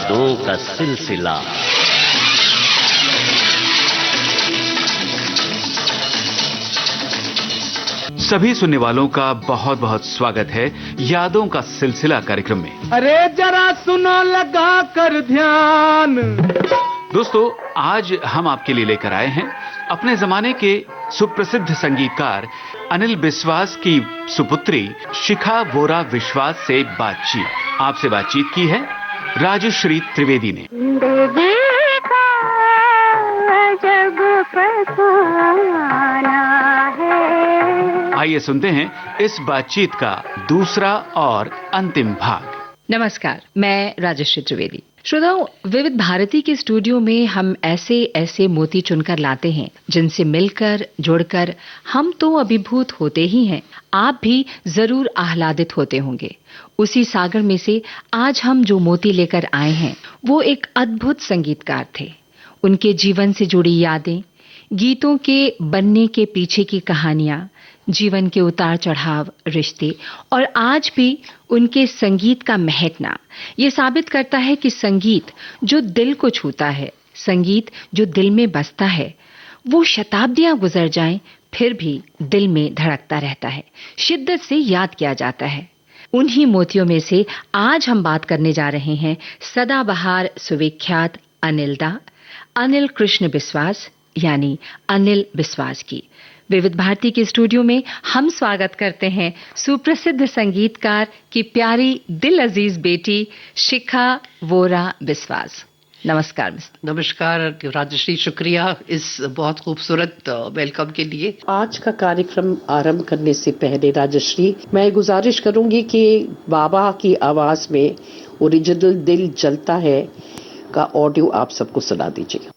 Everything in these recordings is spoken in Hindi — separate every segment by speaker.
Speaker 1: यादों का सिलसिला।
Speaker 2: सभी सुनने वालों का बहुत बहुत स्वागत है यादों का सिलसिला कार्यक्रम में।
Speaker 3: अरे जरा सुनो लगा कर ध्यान।
Speaker 2: दोस्तों, आज हम आपके लिए लेकर आए हैं अपने जमाने के सुप्रसिद्ध संगीतकार अनिल बिस्वास की सुपुत्री शिखा वोरा विश्वास से बातचीत। आपसे बातचीत की है राजश्री त्रिवेदी ने। आइए सुनते हैं इस बातचीत का दूसरा और अंतिम भाग।
Speaker 4: नमस्कार, मैं राजश्री त्रिवेदी। श्रोताओं, विविध भारती के स्टूडियो में हम ऐसे मोती चुनकर लाते हैं जिनसे मिलकर जुड़कर हम तो अभिभूत होते ही हैं। आप भी जरूर आह्लादित होते होंगे। उसी सागर में से आज हम जो मोती लेकर आए हैं वो एक अद्भुत संगीतकार थे। उनके जीवन से जुड़ी यादें, गीतों के बनने के पीछे की कहानियां, जीवन के उतार चढ़ाव, रिश्ते और आज भी उनके संगीत का महकना ये साबित करता है कि संगीत जो दिल को छूता है, संगीत जो दिल में बसता है, वो शताब्दियां गुजर जाएं फिर भी दिल में धड़कता रहता है, शिद्दत से याद किया जाता है। उन्हीं मोतियों में से आज हम बात करने जा रहे हैं सदाबहार सुविख्यात अनिल कृष्ण बिस्वास यानी अनिल बिस्वास की। विविध भारती के स्टूडियो में हम स्वागत करते हैं सुप्रसिद्ध संगीतकार की प्यारी दिल अजीज बेटी शिखा वोरा बिस्वास। नमस्कार।
Speaker 5: नमस्कार राजश्री, शुक्रिया इस बहुत खूबसूरत वेलकम के लिए।
Speaker 6: आज का कार्यक्रम आरंभ करने से पहले राजश्री, मैं गुजारिश करूंगी कि बाबा की आवाज में ओरिजिनल दिल जलता है का ऑडियो आप सबको सुना दीजिए।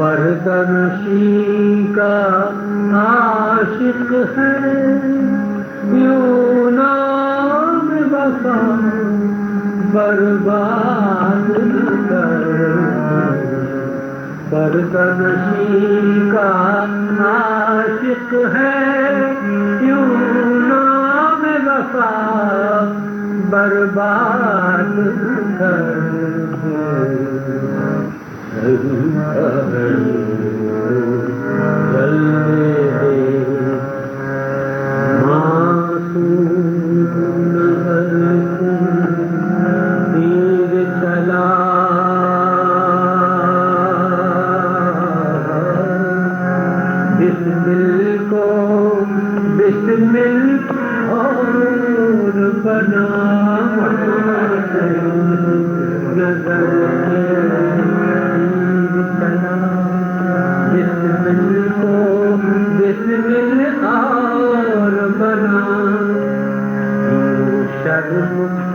Speaker 3: परदनशी का आशिक है, यूं नाम वफा बर्बाद न कर। परदनशी का आशिक है, यूं नाम वफा बर्बाद न कर।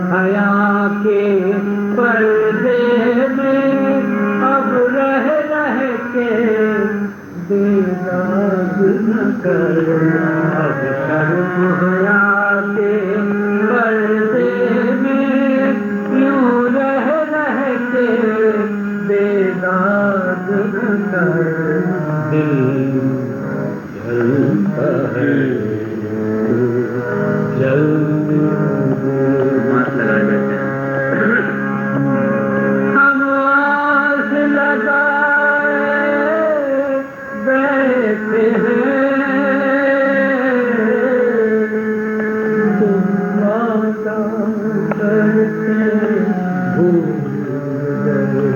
Speaker 3: हया के पर्दे में अब रह के बेदाग न कर। अब शर्म हया के पर्दे में यूं रह के बेदाग न कर। दिल जलता है हम आस लगाए बैठे हैं, तुम वादा करके भूल गए।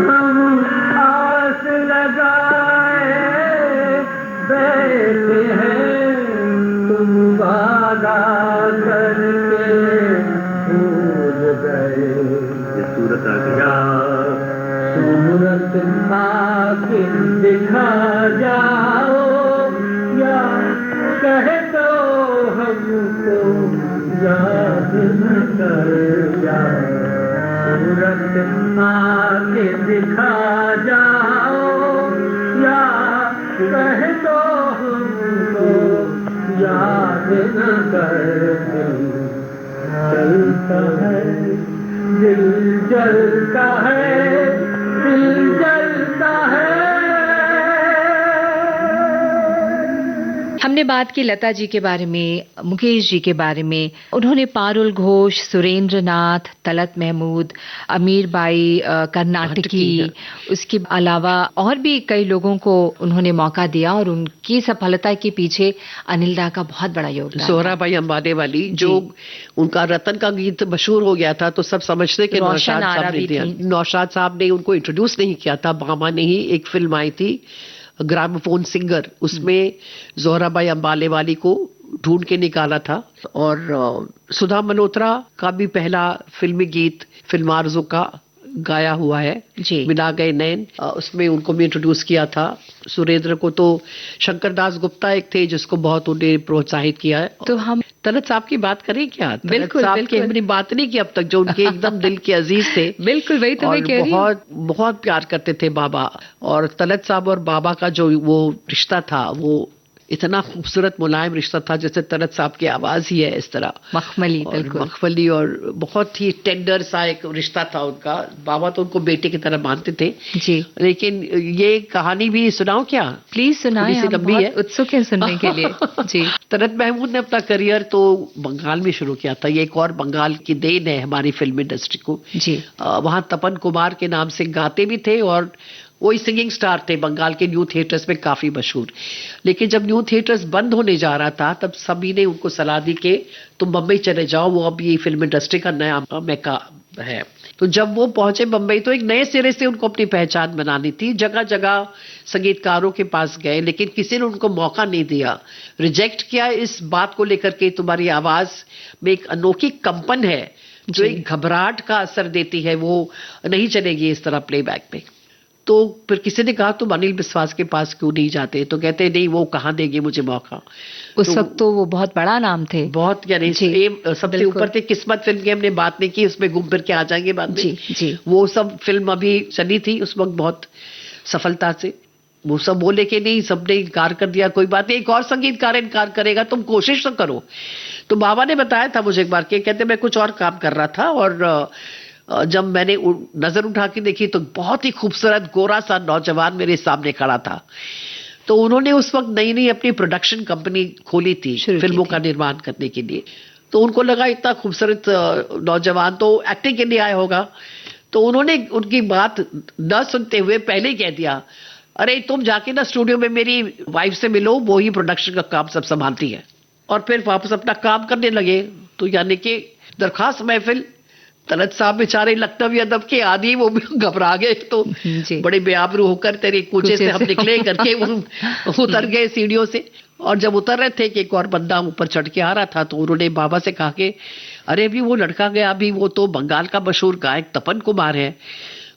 Speaker 3: हम आस लगाए बैठे हैं, तुम वादा करके भूल गए। ये सूरत आ गया, सूरत आके दिखा जाओ, या कह दो हमको याद न कर जाओ। सूरत आके दिखा जाओ, या कह दो हमको याद न कर। चलता है दिल जलता है, दिल जलता है।
Speaker 4: हमने बात की लता जी के बारे में, मुकेश जी के बारे में। उन्होंने पारुल घोष, सुरेंद्र नाथ, तलत महमूद, अमीर बाई कर्नाटकी, उसके अलावा और भी कई लोगों को उन्होंने मौका दिया और उनकी सफलता के पीछे अनिल दा का बहुत बड़ा योगदान।
Speaker 6: जोहराबाई अंबाने वाली, जो उनका रतन का गीत मशहूर हो गया था, तो सब समझते कि नौशाद साहब ने दिया। नौशाद साहब ने उनको इंट्रोड्यूस नहीं किया था, बामा ने ही। एक फिल्म आई थी ग्रामोफोन सिंगर, उसमें जोहराबाई अंबाले वाली को ढूंढ के निकाला था। और सुधा मल्होत्रा का भी पहला फिल्मी गीत फिल्म आरज़ू का गाया हुआ है, मिला गए नैन, उसमें उनको भी इंट्रोड्यूस किया था। सुरेंद्र को तो शंकर दास गुप्ता एक थे जिसको बहुत उन्हें प्रोत्साहित किया है।
Speaker 4: तो हम
Speaker 6: तलत साहब की बात करें क्या?
Speaker 4: बिल्कुल,
Speaker 6: साहब की हमने बात नहीं की अब तक, जो उनके एकदम दिल के अजीज थे।
Speaker 4: बिल्कुल, वही तो मैं कह रही हूँ।
Speaker 6: बहुत बहुत प्यार करते थे बाबा। और तलत साहब और बाबा का जो वो रिश्ता था, वो इतना खूबसूरत मुलायम रिश्ता था, जैसे तलत साहब की आवाज ही है इस तरह
Speaker 4: मखमली, बिल्कुल
Speaker 6: मखमली, और बहुत ही टेंडर सा एक रिश्ता था उनका। बाबा तो उनको बेटे की तरह मानते थे
Speaker 4: जी।
Speaker 6: लेकिन ये कहानी भी सुनाओ क्या?
Speaker 4: प्लीज सुनाएं, हम
Speaker 6: लंबी
Speaker 4: बहुत
Speaker 6: है,
Speaker 4: उत्सुक हैं सुनने के लिए। जी।
Speaker 6: तलत महमूद ने अपना करियर तो बंगाल में शुरू किया था। ये एक और बंगाल की देन है हमारी फिल्म इंडस्ट्री को
Speaker 4: जी।
Speaker 6: वहाँ तपन कुमार के नाम से गाते भी थे और वही सिंगिंग स्टार थे, बंगाल के न्यू थिएटर्स में काफी मशहूर। लेकिन जब न्यू थिएटर्स बंद होने जा रहा था, तब सभी ने उनको सलाह दी कि तुम बम्बई चले जाओ, वो अब ये फिल्म इंडस्ट्री का नया मेका है। तो जब वो पहुंचे बम्बई, तो एक नए सिरे से उनको अपनी पहचान बनानी थी। जगह जगह संगीतकारों के पास गए, लेकिन किसी ने उनको मौका नहीं दिया, रिजेक्ट किया इस बात को लेकर के तुम्हारी आवाज में एक अनोखी कंपन है जो एक घबराहट का असर देती है, वो नहीं चलेगी इस तरह प्लेबैक में। तो फिर किसी ने कहा तुम अनिल बिस्वास के पास क्यों नहीं जाते? तो कहते नहीं, वो कहाँ देंगे मुझे मौका।
Speaker 4: उस वक्त तो वो बहुत बड़ा नाम थे,
Speaker 6: बहुत, यानी सबसे ऊपर थे। किस्मत फिल्म की हमने बात नहीं की, उसमें घूम फिर के आ जाएंगे बाद में।
Speaker 4: जी।
Speaker 6: वो सब फिल्म अभी चली थी उस वक्त बहुत सफलता से। वो सब बोले कि नहीं, सबने इनकार कर दिया, कोई बात नहीं, एक और संगीतकार इनकार करेगा, तुम कोशिश तो करो। तो बाबा ने बताया था मुझे एक बार के, कहते मैं कुछ और काम कर रहा था और जब मैंने नजर उठा के देखी तो बहुत ही खूबसूरत गोरा सा नौजवान मेरे सामने खड़ा था। तो उन्होंने उस वक्त नई नई अपनी प्रोडक्शन कंपनी खोली थी फिल्मों का निर्माण करने के लिए। तो उनको लगा इतना खूबसूरत नौजवान तो एक्टिंग के लिए आया होगा। तो उन्होंने उनकी बात न सुनते हुए पहले ही कह दिया, अरे तुम जाके ना स्टूडियो में मेरी वाइफ से मिलो, वो ही प्रोडक्शन का काम सब संभालती है। और फिर वापस अपना काम करने लगे। तो यानी कि दरखास्त महफिल, तलत साहब बेचारे लखनवी अदब के आदि, वो भी घबरा गए। तो बड़े बेआबरू होकर तेरे कूचे से हम निकले करके वो उतर गए सीढ़ियों से। और जब उतर रहे थे कि एक और बंदा ऊपर चढ़ के आ रहा था, तो उन्होंने बाबा से कहा कि अरे अभी वो लड़का गया, अभी वो तो बंगाल का मशहूर गायक तपन कुमार है,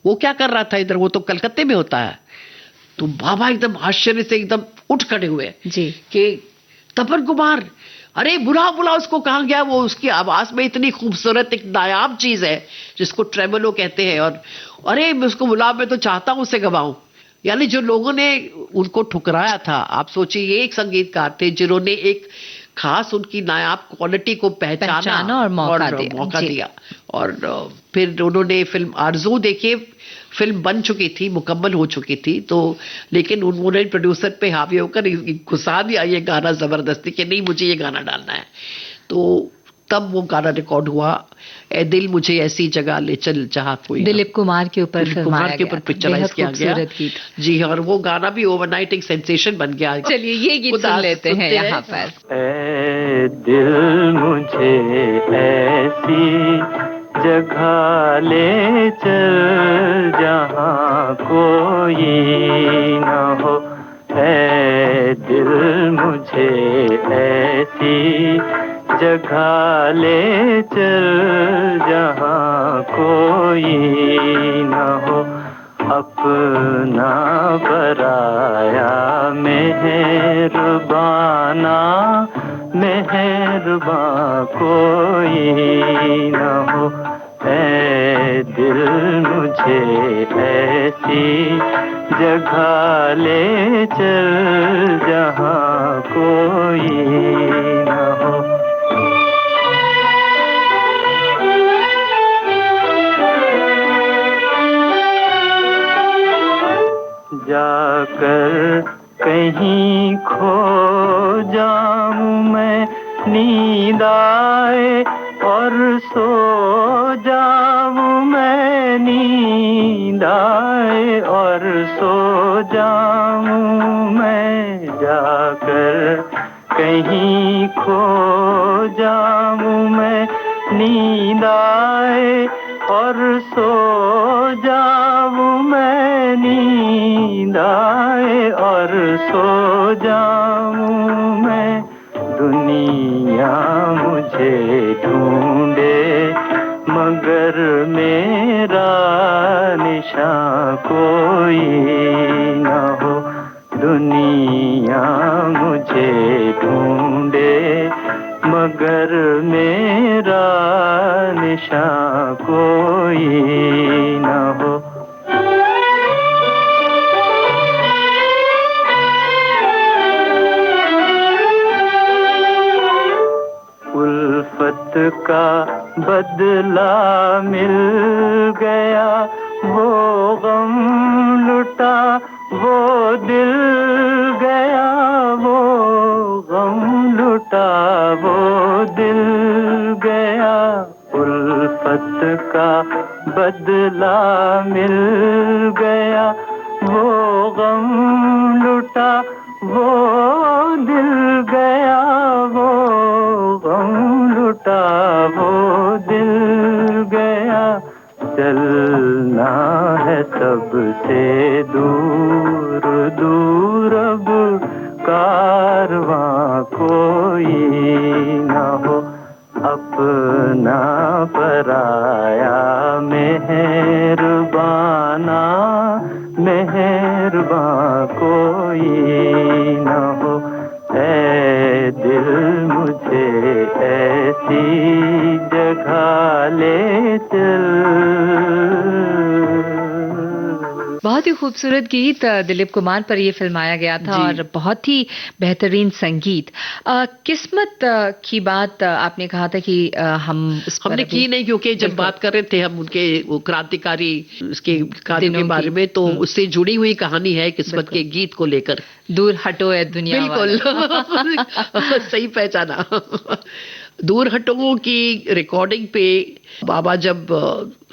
Speaker 6: वो क्या कर रहा था इधर, वो तो कलकत्ते में होता है। तो बाबा एकदम आश्चर्य से एकदम उठ खड़े हुए कि तपन कुमार, अरे बुला उसको, कहाँ गया वो? उसकी आवाज में इतनी खूबसूरत एक नायाब चीज है जिसको ट्रेमोलो कहते हैं। और अरे मैं उसको बुला, मैं तो चाहता हूं उसे गवाऊं। यानी जो लोगों ने उनको ठुकराया था, आप सोचिए ये एक संगीतकार थे जिन्होंने एक खास उनकी नायाब क्वालिटी को पहचाना और मौका दिया। और फिर उन्होंने फिल्म आरज़ू देखिए, फिल्म बन चुकी थी, मुकम्मल हो चुकी थी, तो लेकिन उन्होंने प्रोड्यूसर पे हावी होकर घुसा दिया ये गाना जबरदस्ती कि नहीं मुझे ये गाना डालना है। तो तब वो गाना रिकॉर्ड हुआ, ए दिल मुझे ऐसी जगह ले चल जहाँ कोई।
Speaker 4: दिलीप कुमार के ऊपर
Speaker 6: पिक्चराइज किया गया जी। और वो गाना भी ओवरनाइट एक सेंसेशन बन गया।
Speaker 4: चलिए ये गीत सुन लेते हैं यहाँ पर।
Speaker 1: ए दिल मुझे ऐसी जगह ले चल जहाँ कोई न हो, ऐ दिल मुझे ऐसी जगह ले चल जहाँ कोई न हो, अपना पराया मेहरबाना मेहरबान कोई न हो, ऐ दिल मुझे ऐसी जगह ले चल जहाँ कोई न हो। जाकर कहीं खो जाऊं मैं, नींद आए और सो जाऊं मैं, नींद आए और सो जाऊं मैं, जाकर कहीं खो जाऊं मैं, नींद आए और सो जाऊं मैं, नींद आए और सो जाऊं मैं, दुनिया मुझे ढूंढे मगर मेरा निशान कोई न हो, दुनिया मुझे ढूंढे मगर मेरा निशान कोई न हो। उल्फत का बदला मिल गया, वो गम लुटा वो दिल गया, वो गम लुटा वो दिल गया, उल्फत का बदला मिल गया, वो गम लुटा वो दिल गया, वो गम लुटा वो दिल गया, चलना है सबसे दूर दूर अब कारवां कोई न हो, अपना पराया मेहरबाना मेहरबान कोई न हो, ऐ दिल मुझे ऐसी जगह ले चल।
Speaker 4: बहुत ही खूबसूरत गीत दिलीप कुमार पर ये फिल्माया गया था और बहुत ही बेहतरीन संगीत। किस्मत की बात आपने कहा था कि
Speaker 5: हमने की नहीं, क्योंकि जब बात कर रहे थे हम उनके वो क्रांतिकारी उसके कार्य के बारे में, तो उससे जुड़ी हुई कहानी है किस्मत के गीत को लेकर।
Speaker 4: दूर हटो ए दुनिया,
Speaker 5: बिल्कुल सही पहचाना। दूर हटो की रिकॉर्डिंग पे बाबा जब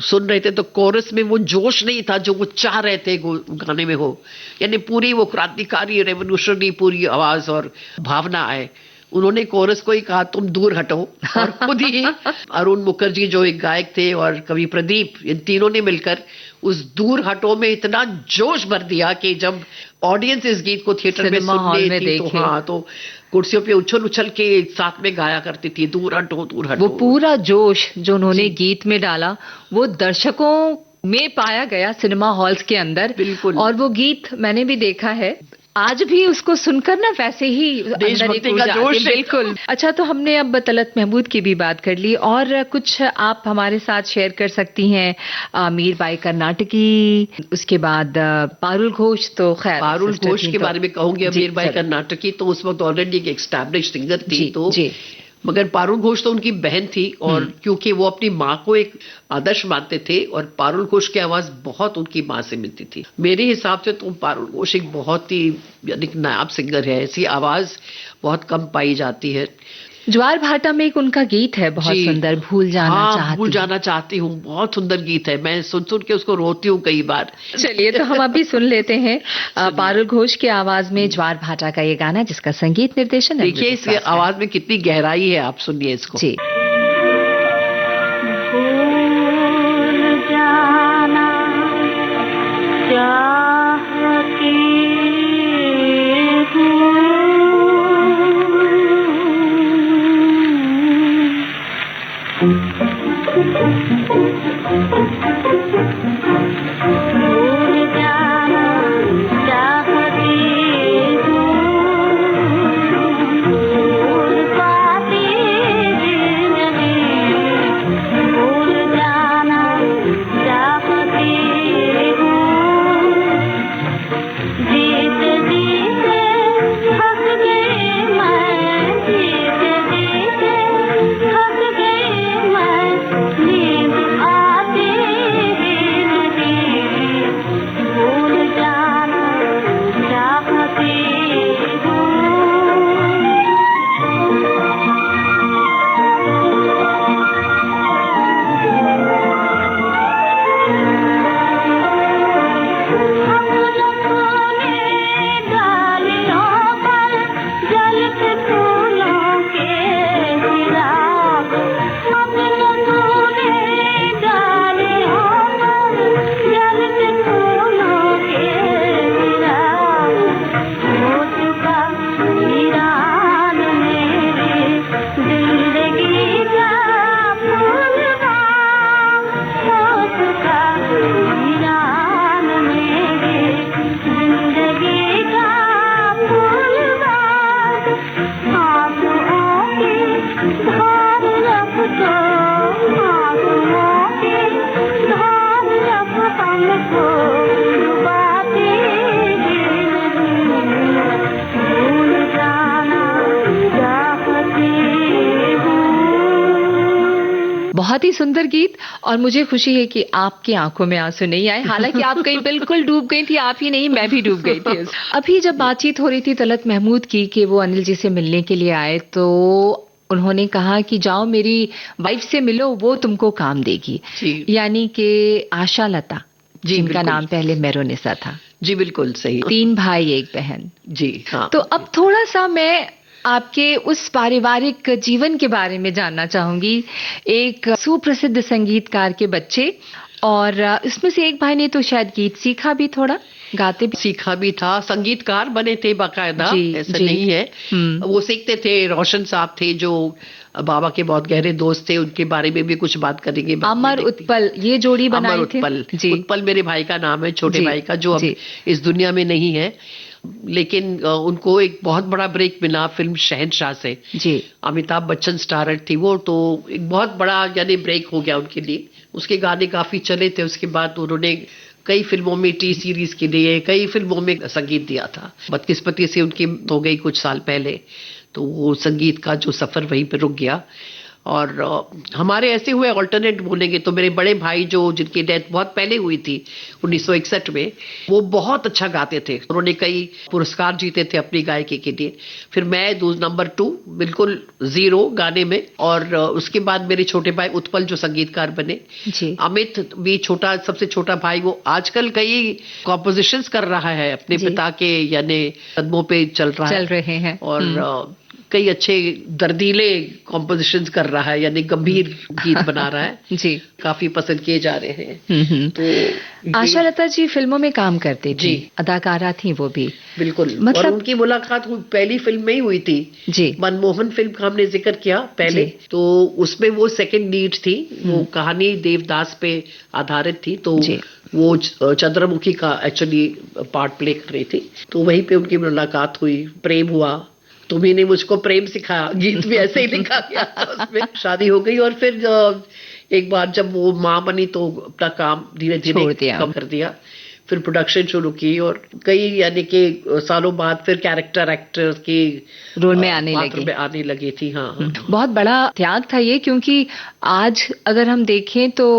Speaker 5: सुन रहे थे तो कोरस में वो जोश नहीं था जो वो चाह रहे थे गाने में हो, यानी पूरी वो क्रांतिकारी रेवोल्यूशनरी पूरी आवाज और भावना आए। उन्होंने कोरस को ही कहा तुम दूर हटो, और खुद ही अरुण मुखर्जी जो एक गायक थे और कवि प्रदीप, इन तीनों ने मिलकर उस दूर हटो में इतना जोश भर दिया कि जब ऑडियंस इस गीत को थिएटर में सुनने थी तो हाँ, तो कुर्सियों पे उछल उछल के साथ में गाया करती थी दूर हटो दूर हटो।
Speaker 4: वो पूरा जोश जो उन्होंने गीत में डाला वो दर्शकों में पाया गया सिनेमा हॉल्स के अंदर।
Speaker 5: बिल्कुल।
Speaker 4: और वो गीत मैंने भी देखा है, आज भी उसको सुनकर ना वैसे ही
Speaker 5: देशभक्ति का जोश।
Speaker 4: बिल्कुल। अच्छा, तो हमने अब तलत महमूद की भी बात कर ली, और कुछ आप हमारे साथ शेयर कर सकती हैं? मीरबाई कर्नाटकी, उसके बाद पारुल घोष, तो खैर
Speaker 5: पारुल घोष के बारे में कहूंगी। मीरबाई कर्नाटकी तो उस वक्त ऑलरेडी एक एस्टैब्लिश्ड सिंगर थी, तो मगर पारुल घोष तो उनकी बहन थी, और क्योंकि वो अपनी माँ को एक आदर्श मानते थे और पारुल घोष की आवाज बहुत उनकी माँ से मिलती थी। मेरे हिसाब से तो पारुल घोष एक बहुत ही नायाब सिंगर है, ऐसी आवाज बहुत कम पाई जाती है।
Speaker 4: ज्वार भाटा में एक उनका गीत है बहुत सुंदर, भूल जाना चाहती हूँ, बहुत सुंदर गीत है, मैं सुन सुन के उसको रोती हूँ कई बार। चलिए, तो हम अभी सुन लेते हैं पारुल घोष की आवाज में ज्वार भाटा का ये गाना, जिसका संगीत निर्देशन है।
Speaker 5: देखिए इस आवाज में कितनी गहराई है, आप सुनिए इसको।
Speaker 4: जी।
Speaker 7: भूल पाती
Speaker 4: बहुत ही सुंदर गीत, और मुझे खुशी है कि आपकी आंखों में आंसू नहीं आए, हालांकि आप कहीं बिल्कुल डूब गई थी, आप ही नहीं मैं भी डूब गई थी। अभी जब बातचीत हो रही थी तलत महमूद की कि वो अनिल जी से मिलने के लिए आए, तो उन्होंने कहा कि जाओ मेरी वाइफ से मिलो, वो तुमको काम देगी, यानी कि आशा लता, जिनका नाम पहले मेरोनिसा था।
Speaker 5: जी बिल्कुल सही।
Speaker 4: 3 भाई 1 बहन।
Speaker 5: जी हाँ।
Speaker 4: तो अब थोड़ा सा मैं आपके उस पारिवारिक जीवन के बारे में जानना चाहूंगी। एक सुप्रसिद्ध संगीतकार के बच्चे, और इसमें से एक भाई ने तो शायद गीत सीखा भी, थोड़ा गाते भी
Speaker 5: सीखा भी था, संगीतकार बने थे बाकायदा, ऐसा नहीं है। वो सीखते थे। रोशन साहब थे जो बाबा के बहुत गहरे दोस्त थे, उनके बारे में भी कुछ बात करेंगे।
Speaker 4: अमर उत्पल, ये जोड़ी बनाई
Speaker 5: अमर उत्पल
Speaker 4: थी।
Speaker 5: उत्पल मेरे भाई का नाम है, छोटे भाई का, जो अब इस दुनिया में नहीं है, लेकिन उनको एक बहुत बड़ा ब्रेक मिला फिल्म शहंशाह से। जी। अमिताभ बच्चन स्टारर थी वो, तो एक बहुत बड़ा यानी ब्रेक हो गया उनके लिए। उसके गाने काफी चले थे। उसके बाद उन्होंने कई फिल्मों में, टी सीरीज के लिए कई फिल्मों में संगीत दिया था। बदकिस्मती से उनकी हो गई कुछ साल पहले, तो वो संगीत का जो सफर वहीं पे रुक गया। और हमारे ऐसे हुए अल्टरनेट बोलेंगे तो मेरे बड़े भाई जो जिनकी डेथ बहुत पहले हुई थी 1961 में, वो बहुत अच्छा गाते थे। उन्होंने कई पुरस्कार जीते थे अपनी गायकी के लिए। फिर मैं नंबर 2 बिल्कुल 0 गाने में, और उसके बाद मेरे छोटे भाई उत्पल जो संगीतकार बने। अमित भी छोटा, सबसे छोटा भाई, वो आजकल कई कॉम्पोजिशंस कर रहा है अपने पिता के यानी कदमों पे चल रहे हैं। और कई अच्छे दर्दीले कॉम्पोजिशंस कर रहा है, यानी गंभीर गीत बना रहा है। जी। काफी पसंद किए जा रहे हैं।
Speaker 4: तो आशा लता जी फिल्मों में काम करती थी, अदाकारा थी वो भी।
Speaker 5: बिल्कुल। मतलब और उनकी मुलाकात पहली फिल्म में ही हुई थी। जी। मनमोहन फिल्म का हमने जिक्र किया पहले, तो उसमें वो सेकंड लीड थी। वो कहानी देवदास पे आधारित थी, तो वो चंद्रमुखी का एक्चुअली पार्ट प्ले कर रही थी। तो वहीं पे उनकी मुलाकात हुई, प्रेम हुआ। तुम्ही ने मुझको प्रेम सिखाया, गीत भी ऐसे ही लिखा गया था उसमें। शादी हो गई, और फिर एक बार जब वो माँ बनी तो अपना काम धीरे धीरे कम कर दिया। फिर प्रोडक्शन शुरू की, और कई यानी कि सालों बाद फिर कैरेक्टर एक्टर की
Speaker 4: रोल में आने
Speaker 5: लगी थी। हाँ।
Speaker 4: बहुत बड़ा त्याग था ये, क्योंकि आज अगर हम देखें तो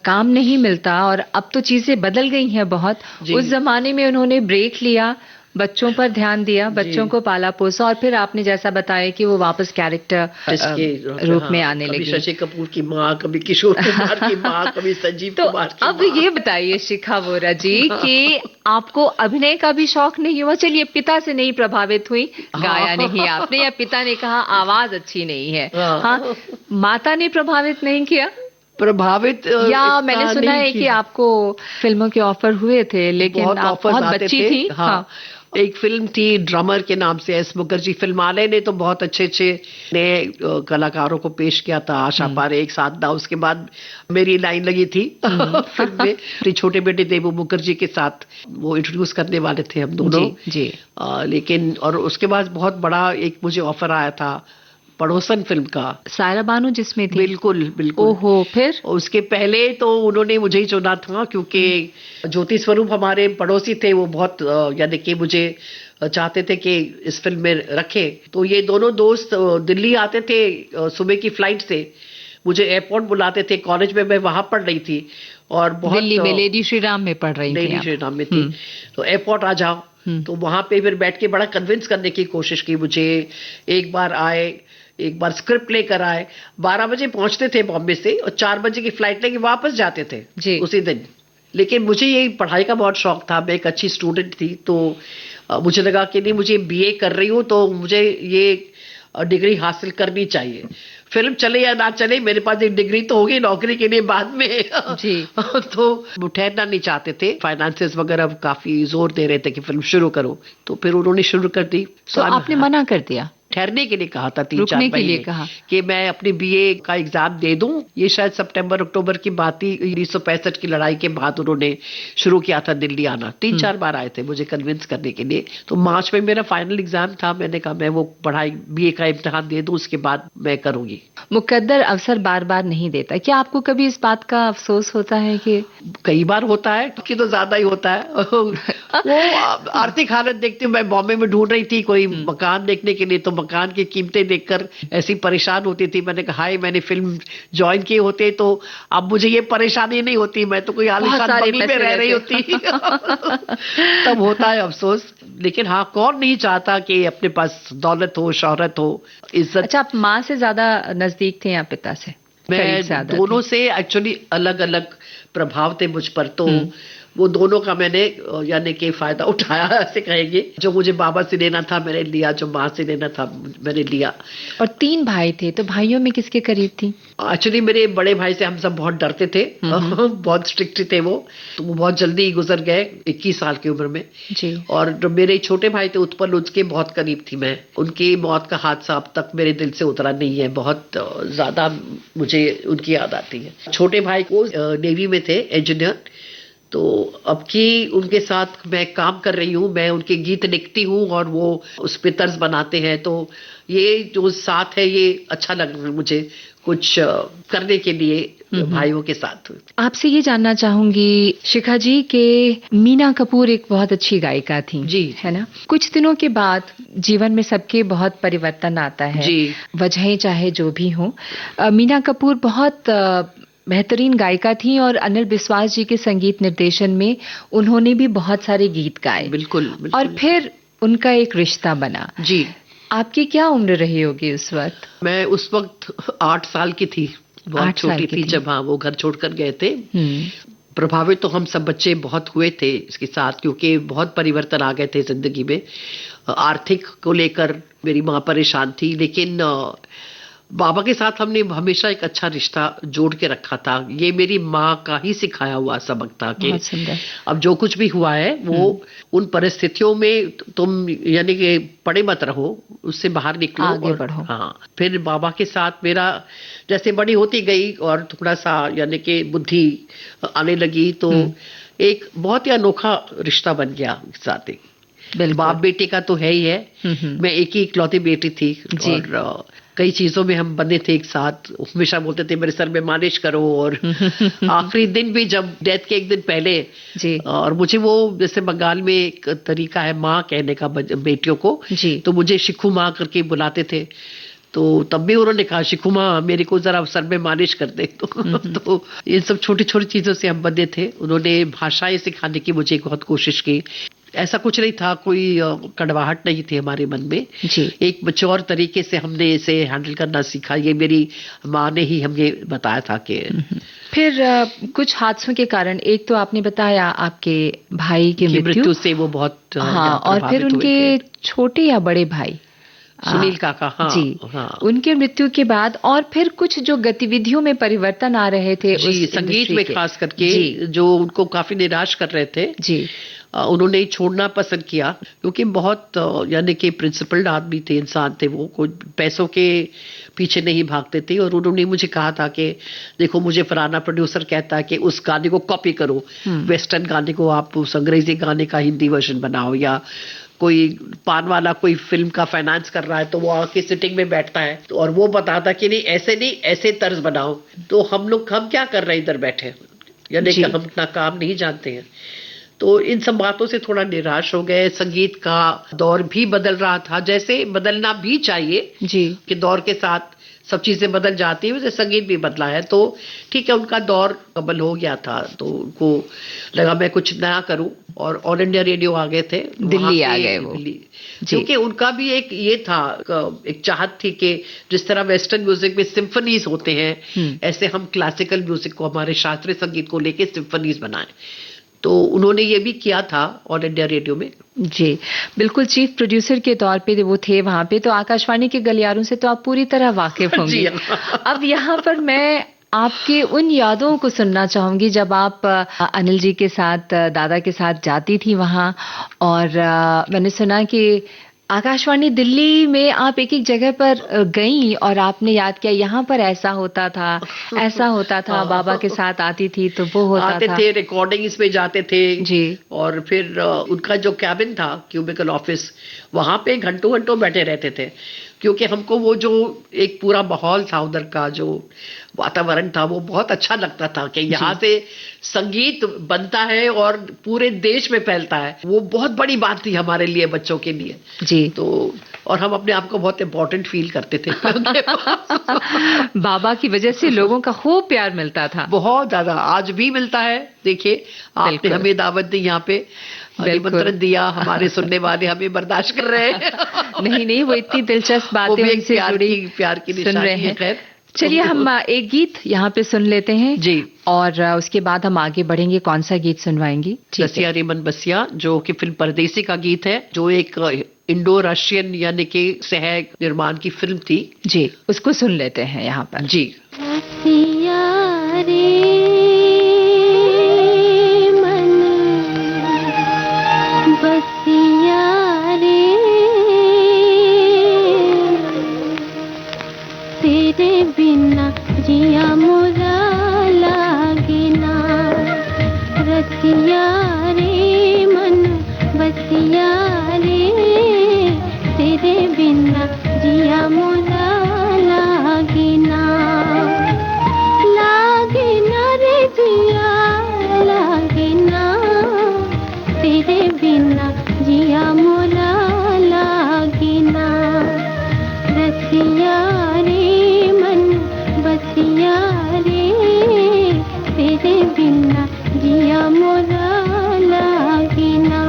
Speaker 4: काम नहीं मिलता, और अब तो चीजें बदल गई हैं बहुत। उस जमाने में उन्होंने ब्रेक लिया, बच्चों पर ध्यान दिया, बच्चों को पाला पोसा, और फिर आपने जैसा बताया कि वो वापस कैरेक्टर के रूप में आने लगी।
Speaker 5: कभी शशि कपूर की माँ, कभी किशोर कुमार की माँ, कभी संजीव कुमार की
Speaker 4: अब ये बताइए शिखा वोरा जी कि आपको अभिनय का भी शौक नहीं हुआ? चलिए, पिता से नहीं प्रभावित हुई, गाया नहीं आपने, या पिता ने कहा आवाज अच्छी नहीं है, हाँ, माता ने प्रभावित नहीं किया?
Speaker 5: प्रभावित
Speaker 4: या मैंने सुना है कि आपको फिल्मों के ऑफर हुए थे, लेकिन आप बहुत बच्ची थी। हाँ।
Speaker 5: एक फिल्म थी ड्रमर के नाम से, एस मुखर्जी फिल्मालय ने तो बहुत अच्छे अच्छे नए कलाकारों को पेश किया था। आशा पारेख, साधना, उसके बाद मेरी लाइन लगी थी फिल्म में। छोटे बेटे देवू मुखर्जी के साथ वो इंट्रोड्यूस करने वाले थे हम दोनों। जी। लेकिन और उसके बाद बहुत बड़ा एक मुझे ऑफर आया था पड़ोसन फिल्म का,
Speaker 4: सायरा बानू जिसमें थी।
Speaker 5: बिल्कुल बिल्कुल।
Speaker 4: ओहो, फिर
Speaker 5: उसके पहले तो उन्होंने मुझे ही चुना था, क्योंकि ज्योति स्वरूप हमारे पड़ोसी थे। वो बहुत यानी कि मुझे चाहते थे कि इस फिल्म में रखे। तो ये दोनों दोस्त दिल्ली आते थे सुबह की फ्लाइट से, मुझे एयरपोर्ट बुलाते थे। कॉलेज में मैं वहां पढ़ रही थी, और बहुत
Speaker 4: दिल्ली में लेडी श्री राम में पढ़ रही थी।
Speaker 5: लेडी श्री राम में थी, तो एयरपोर्ट आ जाओ। तो वहां पे फिर बैठ के बड़ा कन्विंस करने की कोशिश की मुझे। एक बार आए, एक बार स्क्रिप्ट लेकर आए, 12 बजे पहुंचते थे बॉम्बे से, और 4 बजे की फ्लाइट लेके वापस जाते थे उसी दिन। लेकिन मुझे ये पढ़ाई का बहुत शौक था, मैं एक अच्छी स्टूडेंट थी, तो मुझे लगा कि नहीं, मुझे बीए कर रही हूँ तो मुझे ये डिग्री हासिल करनी चाहिए। फिल्म चले या ना चले, मेरे पास एक डिग्री तो होगी नौकरी के लिए बाद में। जी। तो ठहरना नहीं चाहते थे, फाइनेंसेस वगैरह काफी जोर दे रहे थे कि फिल्म शुरू करो, तो फिर उन्होंने शुरू कर दी।
Speaker 4: तो आपने मना कर दिया?
Speaker 5: ठहरने के लिए कहा था, 3-4 महीने कहा कि मैं अपनी बीए का एग्जाम दे दूं। ये शायद सितंबर अक्टूबर की बात थी। 1965 की लड़ाई के बाद उन्होंने शुरू किया था दिल्ली आना। 3-4 बार आए थे मुझे कन्विंस करने के लिए। तो मार्च में मेरा फाइनल एग्जाम था, मैंने कहा मैं वो पढ़ाई बीए का इम्तिहान दे दूं, उसके बाद मैं करूंगी।
Speaker 4: मुकद्दर अवसर बार बार नहीं देता। क्या आपको कभी इस बात का अफसोस होता है कि
Speaker 5: कई बार होता है, कि तो ज्यादा ही होता है। वो आर्थिक हालत देखती हूँ। मैं बॉम्बे में ढूंढ रही थी कोई मकान देखने के लिए, तो मकान की कीमतें देखकर ऐसी परेशान होती थी। मैंने कहा हाय, मैंने फिल्म ज्वाइन किए होते तो अब मुझे ये परेशानी नहीं होती, मैं तो कोई आलीशान बंगले में रह रही होती। तब होता है अफसोस। लेकिन हाँ, कौन नहीं चाहता कि अपने पास दौलत हो, शोहरत हो, इज्जत।
Speaker 4: अच्छा, आप माँ से ज्यादा नजदीक थे या पिता से? करीब
Speaker 5: मैं
Speaker 4: ज्यादा
Speaker 5: दोनों
Speaker 4: थे?
Speaker 5: से एक्चुअली अलग अलग प्रभाव थे मुझ पर, तो वो दोनों का मैंने यानी कि फायदा उठाया, ऐसे कहेंगे। जो मुझे बाबा से लेना था मैंने लिया, जो माँ से लेना था मैंने लिया।
Speaker 4: और 3 भाई थे, तो भाइयों में किसके करीब थी?
Speaker 5: एक्चुअली मेरे बड़े भाई से हम सब बहुत डरते थे। बहुत स्ट्रिक्ट थे वो, तो वो बहुत जल्दी गुजर गए 21 साल की उम्र में।
Speaker 4: जी।
Speaker 5: और जो मेरे छोटे भाई थे उत्पल, उसके बहुत करीब थी मैं। उनकी मौत का हादसा अब तक मेरे दिल से उतरा नहीं है। बहुत ज्यादा मुझे उनकी याद आती है। छोटे भाई को नेवी में थे, इंजीनियर। तो अब की उनके साथ मैं काम कर रही हूँ, मैं उनके गीत लिखती हूँ और वो उस पे तर्ज बनाते हैं। तो ये जो साथ है, ये अच्छा लग रहा है मुझे कुछ करने के लिए भाइयों के साथ।
Speaker 4: आपसे ये जानना चाहूंगी शिखा जी कि मीना कपूर एक बहुत अच्छी गायिका थी,
Speaker 5: जी,
Speaker 4: है ना? कुछ दिनों के बाद जीवन में सबके बहुत परिवर्तन आता है,
Speaker 5: जी।
Speaker 4: वजहें चाहे जो भी हो। मीना कपूर बहुत बेहतरीन गायिका थी और अनिल बिस्वास जी के संगीत निर्देशन में उन्होंने भी बहुत सारे गीत गाए।
Speaker 5: बिल्कुल, बिल्कुल।
Speaker 4: और फिर उनका एक रिश्ता बना।
Speaker 5: जी।
Speaker 4: आपकी क्या उम्र रही होगी उस वक्त?
Speaker 5: मैं उस वक्त 8 साल की थी, बहुत छोटी थी जब हाँ वो घर छोड़कर गए थे। प्रभावित तो हम सब बच्चे बहुत हुए थे इसके साथ, क्योंकि बहुत परिवर्तन आ गए थे जिंदगी में। आर्थिक को लेकर मेरी माँ परेशान थी, लेकिन बाबा के साथ हमने हमेशा एक अच्छा रिश्ता जोड़ के रखा था। ये मेरी माँ का ही सिखाया हुआ सबक था कि अब जो कुछ भी हुआ है वो उन परिस्थितियों में तुम यानी कि पड़े मत रहो, उससे बाहर निकलो,
Speaker 4: आगे बढ़ो।
Speaker 5: हाँ, फिर बाबा के साथ मेरा जैसे बड़ी होती गई और थोड़ा सा यानी कि बुद्धि आने लगी, तो एक बहुत ही अनोखा रिश्ता बन गया साथ ही। बाप बेटे का तो है ही है। मैं एक ही इकलौती बेटी थी और कई चीजों में हम बने थे एक साथ। हमेशा बोलते थे मेरे सर में मालिश करो, और आखिरी दिन भी जब डेथ के एक दिन पहले जी। और मुझे वो जैसे बंगाल में एक तरीका है माँ कहने का बेटियों को जी। तो मुझे शिखू माँ करके बुलाते थे। तो तब भी उन्होंने कहा शिखू माँ मेरे को जरा सर में मालिश कर दे। तो इन सब छोटी छोटी चीजों से हम बंधे थे। उन्होंने भाषाएं सिखाने की मुझे बहुत कोशिश की। ऐसा कुछ नहीं था, कोई कड़वाहट नहीं थी हमारे मन में जी। एक मैच्योर तरीके से हमने इसे हैंडल करना सीखा। ये मेरी माँ ने ही हमें बताया था कि
Speaker 4: फिर कुछ हादसों के कारण, एक तो आपने बताया आपके भाई की मृत्यु से वो बहुत हाँ, और फिर उनके छोटे या बड़े भाई
Speaker 5: सुनील काका हाँ,
Speaker 4: जी
Speaker 5: हाँ।
Speaker 4: उनके मृत्यु के बाद और फिर कुछ जो गतिविधियों में परिवर्तन आ रहे थे
Speaker 5: जी, संगीत में खास करके जो उनको काफी निराश कर रहे थे जी। उन्होंने छोड़ना पसंद किया, क्योंकि बहुत यानी कि प्रिंसिपल्ड आदमी थे, इंसान थे वो, कोई पैसों के पीछे नहीं भागते थे। और उन्होंने मुझे कहा था कि देखो मुझे फलाना प्रोड्यूसर कहता है कि उस गाने को कॉपी करो, वेस्टर्न गाने को आप उस अंग्रेजी गाने का हिंदी वर्जन बनाओ, या कोई पान वाला कोई फिल्म का फाइनेंस कर रहा है तो वो आके सिटिंग में बैठता है और वो बताता कि नहीं ऐसे तर्ज बनाओ। तो हम क्या कर रहे हैं इधर बैठे, यानी कि हम अपना काम नहीं जानते हैं। तो इन सब बातों से थोड़ा निराश हो गए। संगीत का दौर भी बदल रहा था, जैसे बदलना भी चाहिए जी कि दौर के साथ सब चीजें बदल जाती है, वैसे संगीत भी बदला है। तो ठीक है, उनका दौर कबल हो गया था, तो उनको लगा मैं कुछ नया करूं, और ऑल इंडिया रेडियो आ गए थे,
Speaker 4: दिल्ली आ गए वो,
Speaker 5: क्योंकि उनका भी एक ये था, एक चाहत थी कि जिस तरह वेस्टर्न म्यूजिक में सिम्फनीज होते हैं, ऐसे हम क्लासिकल म्यूजिक को, हमारे शास्त्रीय संगीत को लेके सिम्फनीज बनाएं। तो उन्होंने ये भी किया था ऑल इंडिया रेडियो में
Speaker 4: जी। बिल्कुल, चीफ प्रोड्यूसर के तौर पे वो थे वहां पे, तो आकाशवाणी के गलियारों से तो आप पूरी तरह वाकिफ होंगे। अब यहाँ पर मैं आपके उन यादों को सुनना चाहूंगी जब आप अनिल जी के साथ, दादा के साथ जाती थी वहां, और मैंने सुना कि आकाशवाणी दिल्ली में आप एक एक जगह पर गईं और आपने याद किया यहाँ पर ऐसा होता था, ऐसा होता था, बाबा के साथ आती थी तो वो होता
Speaker 5: आते
Speaker 4: था,
Speaker 5: थे, रिकॉर्डिंग्स में जाते थे
Speaker 4: जी।
Speaker 5: और फिर उनका जो कैबिन था, क्यूबिकल ऑफिस, वहां पे घंटों घंटों बैठे रहते थे, क्योंकि हमको वो जो एक पूरा माहौल था उधर का, जो वातावरण था, वो बहुत अच्छा लगता था कि यहाँ से संगीत बनता है और पूरे देश में फैलता है। वो बहुत बड़ी बात थी हमारे लिए, बच्चों के लिए
Speaker 4: जी।
Speaker 5: तो, और हम अपने आप को बहुत इम्पोर्टेंट फील करते थे।
Speaker 4: बाबा की वजह से लोगों का खूब प्यार मिलता था।
Speaker 5: बहुत ज्यादा, आज भी मिलता है। देखिए, आपने हमें दावत दी यहाँ पे, निमंत्रण दिया, हमारे सुनने वाले हमें बर्दाश्त कर रहे हैं।
Speaker 4: नहीं नहीं, वो इतनी दिलचस्प बातें
Speaker 5: वो भी एक
Speaker 4: उनसे जुड़ी
Speaker 5: प्यार की
Speaker 4: सुन
Speaker 5: निशानी
Speaker 4: रहे
Speaker 5: है।
Speaker 4: हैं।
Speaker 5: खैर,
Speaker 4: चलिए हम एक गीत यहाँ पे सुन लेते हैं
Speaker 5: जी,
Speaker 4: और उसके बाद हम आगे बढ़ेंगे। कौन सा गीत सुनवाएंगी?
Speaker 5: बसिया रे मन बसिया, जो कि फिल्म परदेसी का गीत है, जो एक इंडो रशियन यानी कि सह निर्माण की फिल्म थी।
Speaker 4: जी, उसको सुन लेते हैं यहाँ पर।
Speaker 5: जी।
Speaker 7: बसिया रे मन बसिया रे, तेरे बिना जिया मोरा लागे ना। रसिया रे मन बसिया रे, तेरे बिना जिया मोरा लागे ना। लागे ना रे जिया, लागे ना, तेरे बिना जिया मोरा लागे ना। रसिया रे मन बसिया रे, तेरे बिना जिया मोरा लागे ना।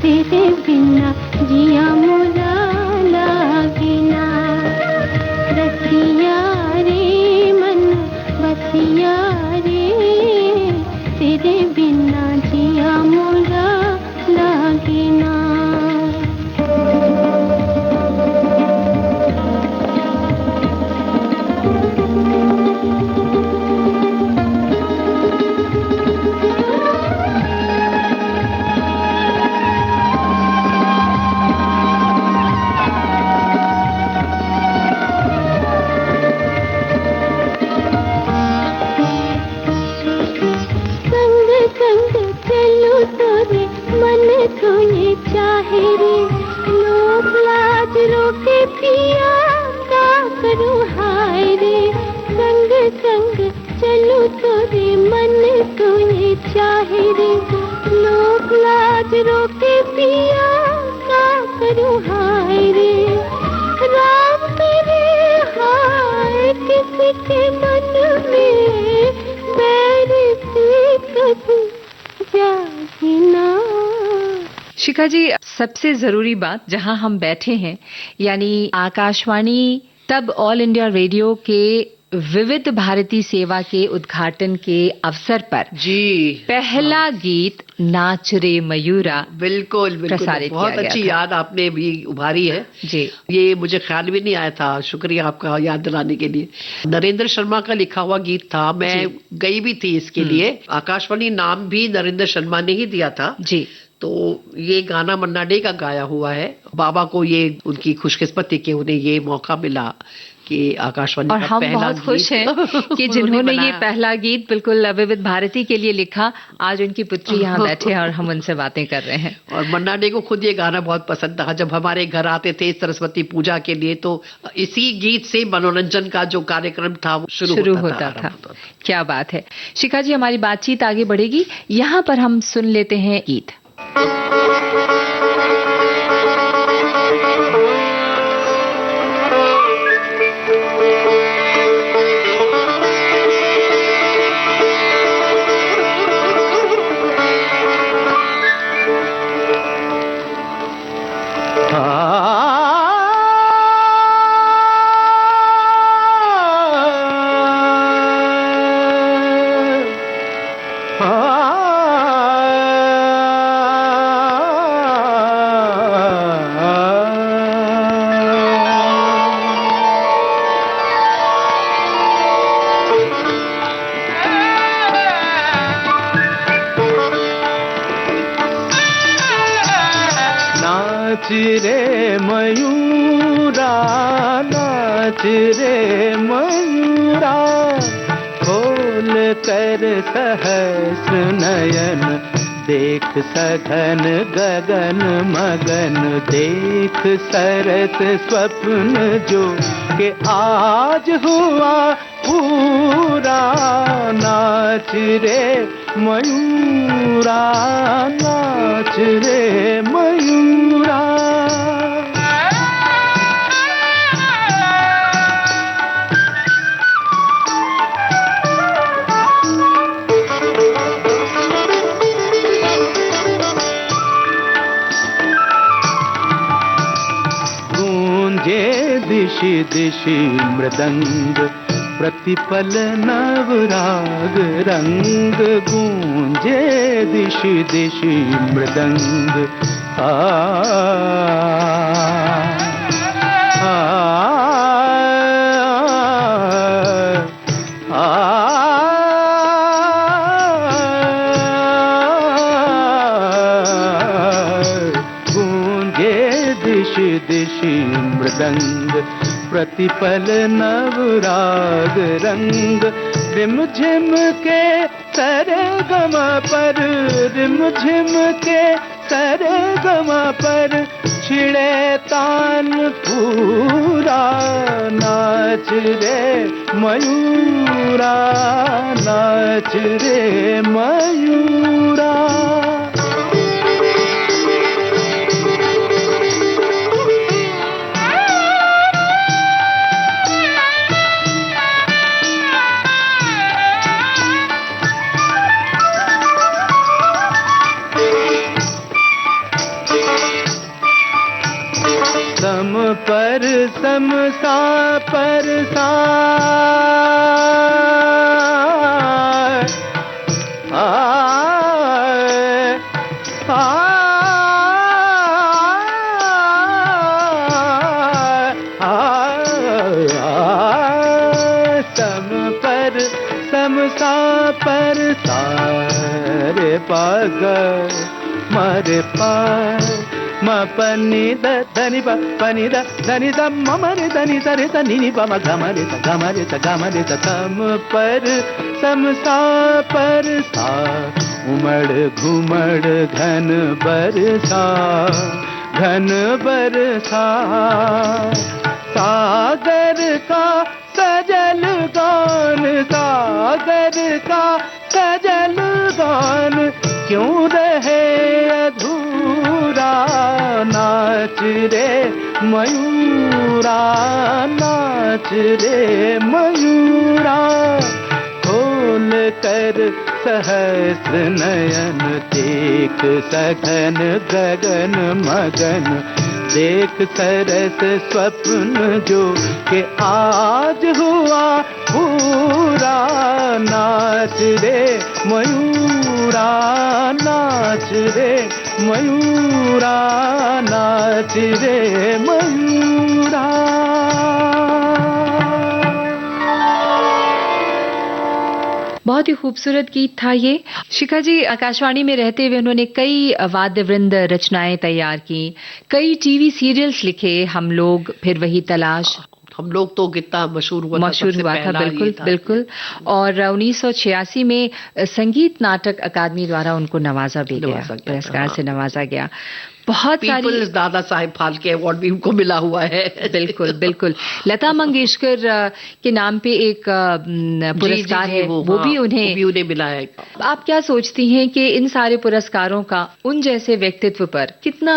Speaker 7: तेरे बिना जिया मोरा लागे ना। रसिया रे मन बसिया रे, तेरे बिना जिया मोरा लागे ना।
Speaker 4: शिखा जी, सबसे जरूरी बात, जहां हम बैठे हैं यानी आकाशवाणी, तब ऑल इंडिया रेडियो के विविध भारती सेवा के उद्घाटन के अवसर पर
Speaker 5: जी
Speaker 4: पहला गीत नाच रे मयूरा
Speaker 5: बिल्कुल
Speaker 4: प्रसारित
Speaker 5: बहुत
Speaker 4: किया गया
Speaker 5: अच्छी
Speaker 4: था।
Speaker 5: याद आपने भी उभारी है
Speaker 4: जी।
Speaker 5: ये मुझे ख्याल भी नहीं आया था, शुक्रिया आपका याद दिलाने के लिए। नरेंद्र शर्मा का लिखा हुआ गीत था, मैं गई भी थी इसके लिए। आकाशवाणी नाम भी नरेंद्र शर्मा ने ही दिया था
Speaker 4: जी।
Speaker 5: तो ये गाना मन्ना डे का गाया हुआ है। बाबा को ये उनकी खुशकिस्मती कि उन्हें ये मौका मिला कि आकाशवाणी
Speaker 4: और
Speaker 5: का
Speaker 4: हम
Speaker 5: पहला
Speaker 4: बहुत खुश हैं कि
Speaker 5: उन्होंने
Speaker 4: जिन्होंने ये
Speaker 5: बनाया।
Speaker 4: पहला गीत बिल्कुल विविध भारती के लिए लिखा, आज उनकी पुत्री यहाँ बैठे हैं और हम उनसे बातें कर रहे हैं।
Speaker 5: और मन्ना डे को खुद ये गाना बहुत पसंद था। जब हमारे घर आते थे सरस्वती पूजा के लिए तो इसी गीत से मनोरंजन का जो कार्यक्रम था वो शुरू होता था।
Speaker 4: क्या बात है। शिखा जी, हमारी बातचीत आगे बढ़ेगी, यहाँ पर हम सुन लेते हैं गीत।
Speaker 1: नाच रे मयूरा, नाच रे मयूरा, खोल कर सहस्र नयन, देख सघन गगन मगन, देख सरस स्वप्न जो के आज हुआ पूरा। नाच रे मयूरा, नाच रे मयूरा। गूंजे दिशि दिशि मृदंग, प्रतिपल नवराग रंग, गूंजे दिशि दिशि मृदंग। आ आ गूंजे दिशि दिशि मृदंग, प्रतिपल नवराग रंग। रिम झिम के सरगम पर, रिम झिम के सरगम पर, छिड़े तान पूरा। नाच रे मयूरा, नाच रे मयूरा। सम पर सम सा पर सा, आ आ सम पर सम सा पर सा, रे पग मरे पा, म पनी द धनि प पनी द धनि द म रे धनि द रे ध नि नि प म ग म रे ध ग म रे ध ग म रे ध। सम पर सम सा पर सा, उमड़ घुमड़ घन बरसा, घन बरसा। सागर का सजल गान, सागर का सजल गान, क्यों रहे अधूरा। नाच रे मयूरा, नाच रे मयूरा। खोल कर सहस्र नयन, देख सघन गगन मगन, देख सरस स्वप्न जो के आज हुआ पूरा। नाच रे मयूरा, नाच रे मयूरा, नाच रे मयूरा।
Speaker 4: बहुत ही खूबसूरत गीत था ये। शिखा जी आकाशवाणी में रहते हुए उन्होंने कई वाद्य वृंद रचनाएं तैयार की, कई टीवी सीरियल्स लिखे, हम लोग, फिर वही तलाश।
Speaker 5: हम लोग तो कितना मशहूर हुआ
Speaker 4: था, बिल्कुल बिल्कुल। और 1986 में संगीत नाटक अकादमी द्वारा उनको नवाजा भी गया, पुरस्कार से नवाजा गया। बहुत सारी
Speaker 5: पीपल्स दादा साहेब फाल्के अवार्ड भी उनको मिला हुआ है।
Speaker 4: बिल्कुल बिल्कुल। लता मंगेशकर के नाम पे एक पुरस्कार है, वो भी उन्हें
Speaker 5: मिला है।
Speaker 4: आप क्या सोचती हैं कि इन सारे पुरस्कारों का उन जैसे व्यक्तित्व पर कितना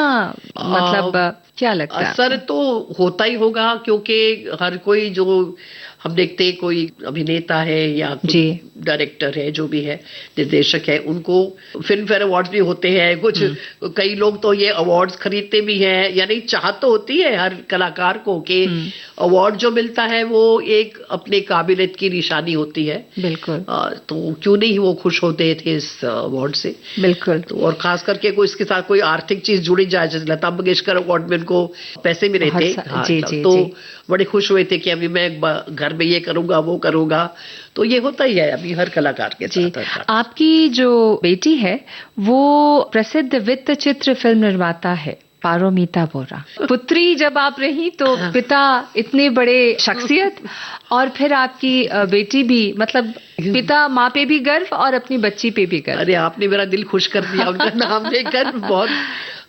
Speaker 4: मतलब क्या लगता है?
Speaker 5: असर तो होता ही होगा, क्योंकि हर कोई जो हम देखते हैं कोई अभिनेता है या
Speaker 4: जी।
Speaker 5: डायरेक्टर है, जो भी है, निर्देशक है, उनको फिल्म फेयर अवार्ड्स भी होते हैं कुछ। कई लोग तो ये अवार्ड्स खरीदते भी हैं, यानी चाहत तो होती है हर कलाकार को कि अवार्ड जो मिलता है वो एक अपने काबिलियत की निशानी होती है।
Speaker 4: बिल्कुल।
Speaker 5: तो क्यों नहीं वो खुश होते थे इस अवार्ड से।
Speaker 4: बिल्कुल।
Speaker 5: तो और खास करके कोई इसके साथ कोई आर्थिक चीज जुड़ी जाए, जैसे लता मंगेशकर अवार्ड में उनको पैसे मिले थे।
Speaker 4: जी, जी,
Speaker 5: तो
Speaker 4: जी।
Speaker 5: बड़े खुश हुए थे कि अभी मैं घर में ये करूंगा वो करूंगा। तो ये होता ही है अभी हर कलाकार के
Speaker 4: जी।
Speaker 5: साथ।
Speaker 4: आपकी जो बेटी है वो प्रसिद्ध वित्त चित्र फिल्म निर्माता है, पारोमीता बोरा। पुत्री जब आप रही तो पिता इतने बड़े शख्सियत, और फिर आपकी बेटी भी, मतलब पिता माँ पे भी गर्व और अपनी बच्ची पे भी गर्व।
Speaker 5: अरे आपने मेरा दिल खुश कर दिया उनका नाम लेकर। बहुत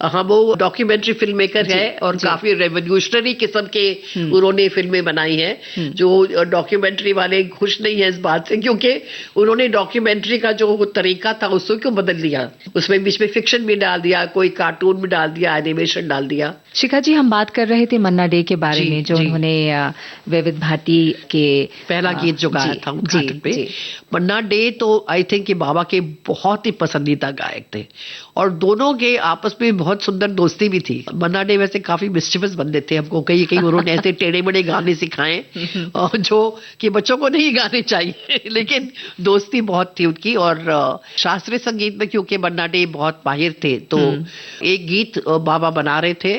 Speaker 5: हाँ, वो डॉक्यूमेंट्री फिल्म मेकर है और काफी रेवोल्यूशनरी किस्म के उन्होंने फिल्में बनाई हैं। जो डॉक्यूमेंट्री वाले खुश नहीं है इस बात से, क्योंकि उन्होंने डॉक्यूमेंट्री का जो तरीका था उसको क्यों बदल दिया, उसमें बीच में फिक्शन भी डाल दिया, कोई कार्टून भी डाल दिया, एनिमेशन डाल दिया।
Speaker 4: शिखा जी, हम बात कर रहे थे मन्ना डे के बारे में, जो उन्होंने विविध भारती के
Speaker 5: पहला गीत जो गाया था उद्घाटन पे। मन्ना डे तो आई थिंक कि बाबा के बहुत ही पसंदीदा गायक थे और दोनों के आपस में बहुत सुंदर दोस्ती भी थी। मन्ना डे वैसे काफी मिस्चिवस बंदे थे, हमको कई कई उन्होंने ऐसे टेढ़े मेढ़े गाने सिखाए और जो कि बच्चों को नहीं गाने चाहिए, लेकिन दोस्ती बहुत थी उनकी। और शास्त्रीय संगीत में क्योंकि मन्ना डे बहुत माहिर थे, तो एक गीत बाबा बना रहे थे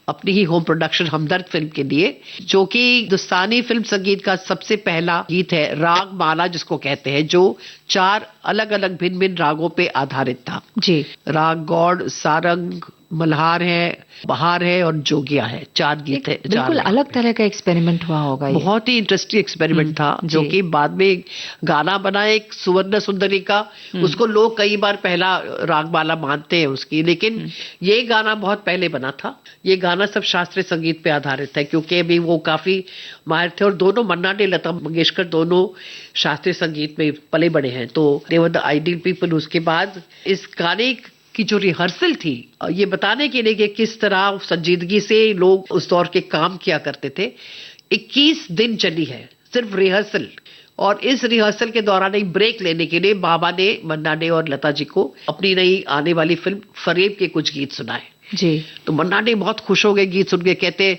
Speaker 5: अपनी ही होम प्रोडक्शन हमदर्द फिल्म के लिए, जो कि हिंदुस्तानी फिल्म संगीत का सबसे पहला गीत है, राग माला जिसको कहते हैं, जो 4 अलग अलग भिन्न भिन्न रागों पे आधारित था।
Speaker 4: जी।
Speaker 5: राग गौड़, सारंग, मल्हार है, बहार है और जोगिया है। 4 गीत है।
Speaker 4: बिल्कुल अलग तरह का एक्सपेरिमेंट हुआ होगा ये।
Speaker 5: बहुत ही इंटरेस्टिंग एक्सपेरिमेंट था, जो कि बाद में गाना बना एक सुवर्ण सुंदरी का। उसको लोग कई बार पहला रागमाला मानते हैं उसकी, लेकिन ये गाना बहुत पहले बना था। ये गाना सब शास्त्रीय संगीत पे आधारित है, क्योंकि अभी वो काफी माहिर थे और दोनों मन्ना डे, लता मंगेशकर दोनों शास्त्रीय संगीत में पले बड़े हैं, तो दे वर द आइडियल पीपल। उसके बाद इस गाने की जो रिहर्सल थी, ये बताने के लिए कि किस तरह संजीदगी से लोग उस दौर के काम किया करते थे, 21 दिन चली है सिर्फ रिहर्सल। और इस रिहर्सल के दौरान एक ब्रेक लेने के लिए बाबा ने मन्ना डे और लता जी को अपनी नई आने वाली फिल्म फरेब के कुछ गीत सुनाए।
Speaker 4: जी।
Speaker 5: तो मन्ना डे बहुत खुश हो गए गीत सुन के, कहते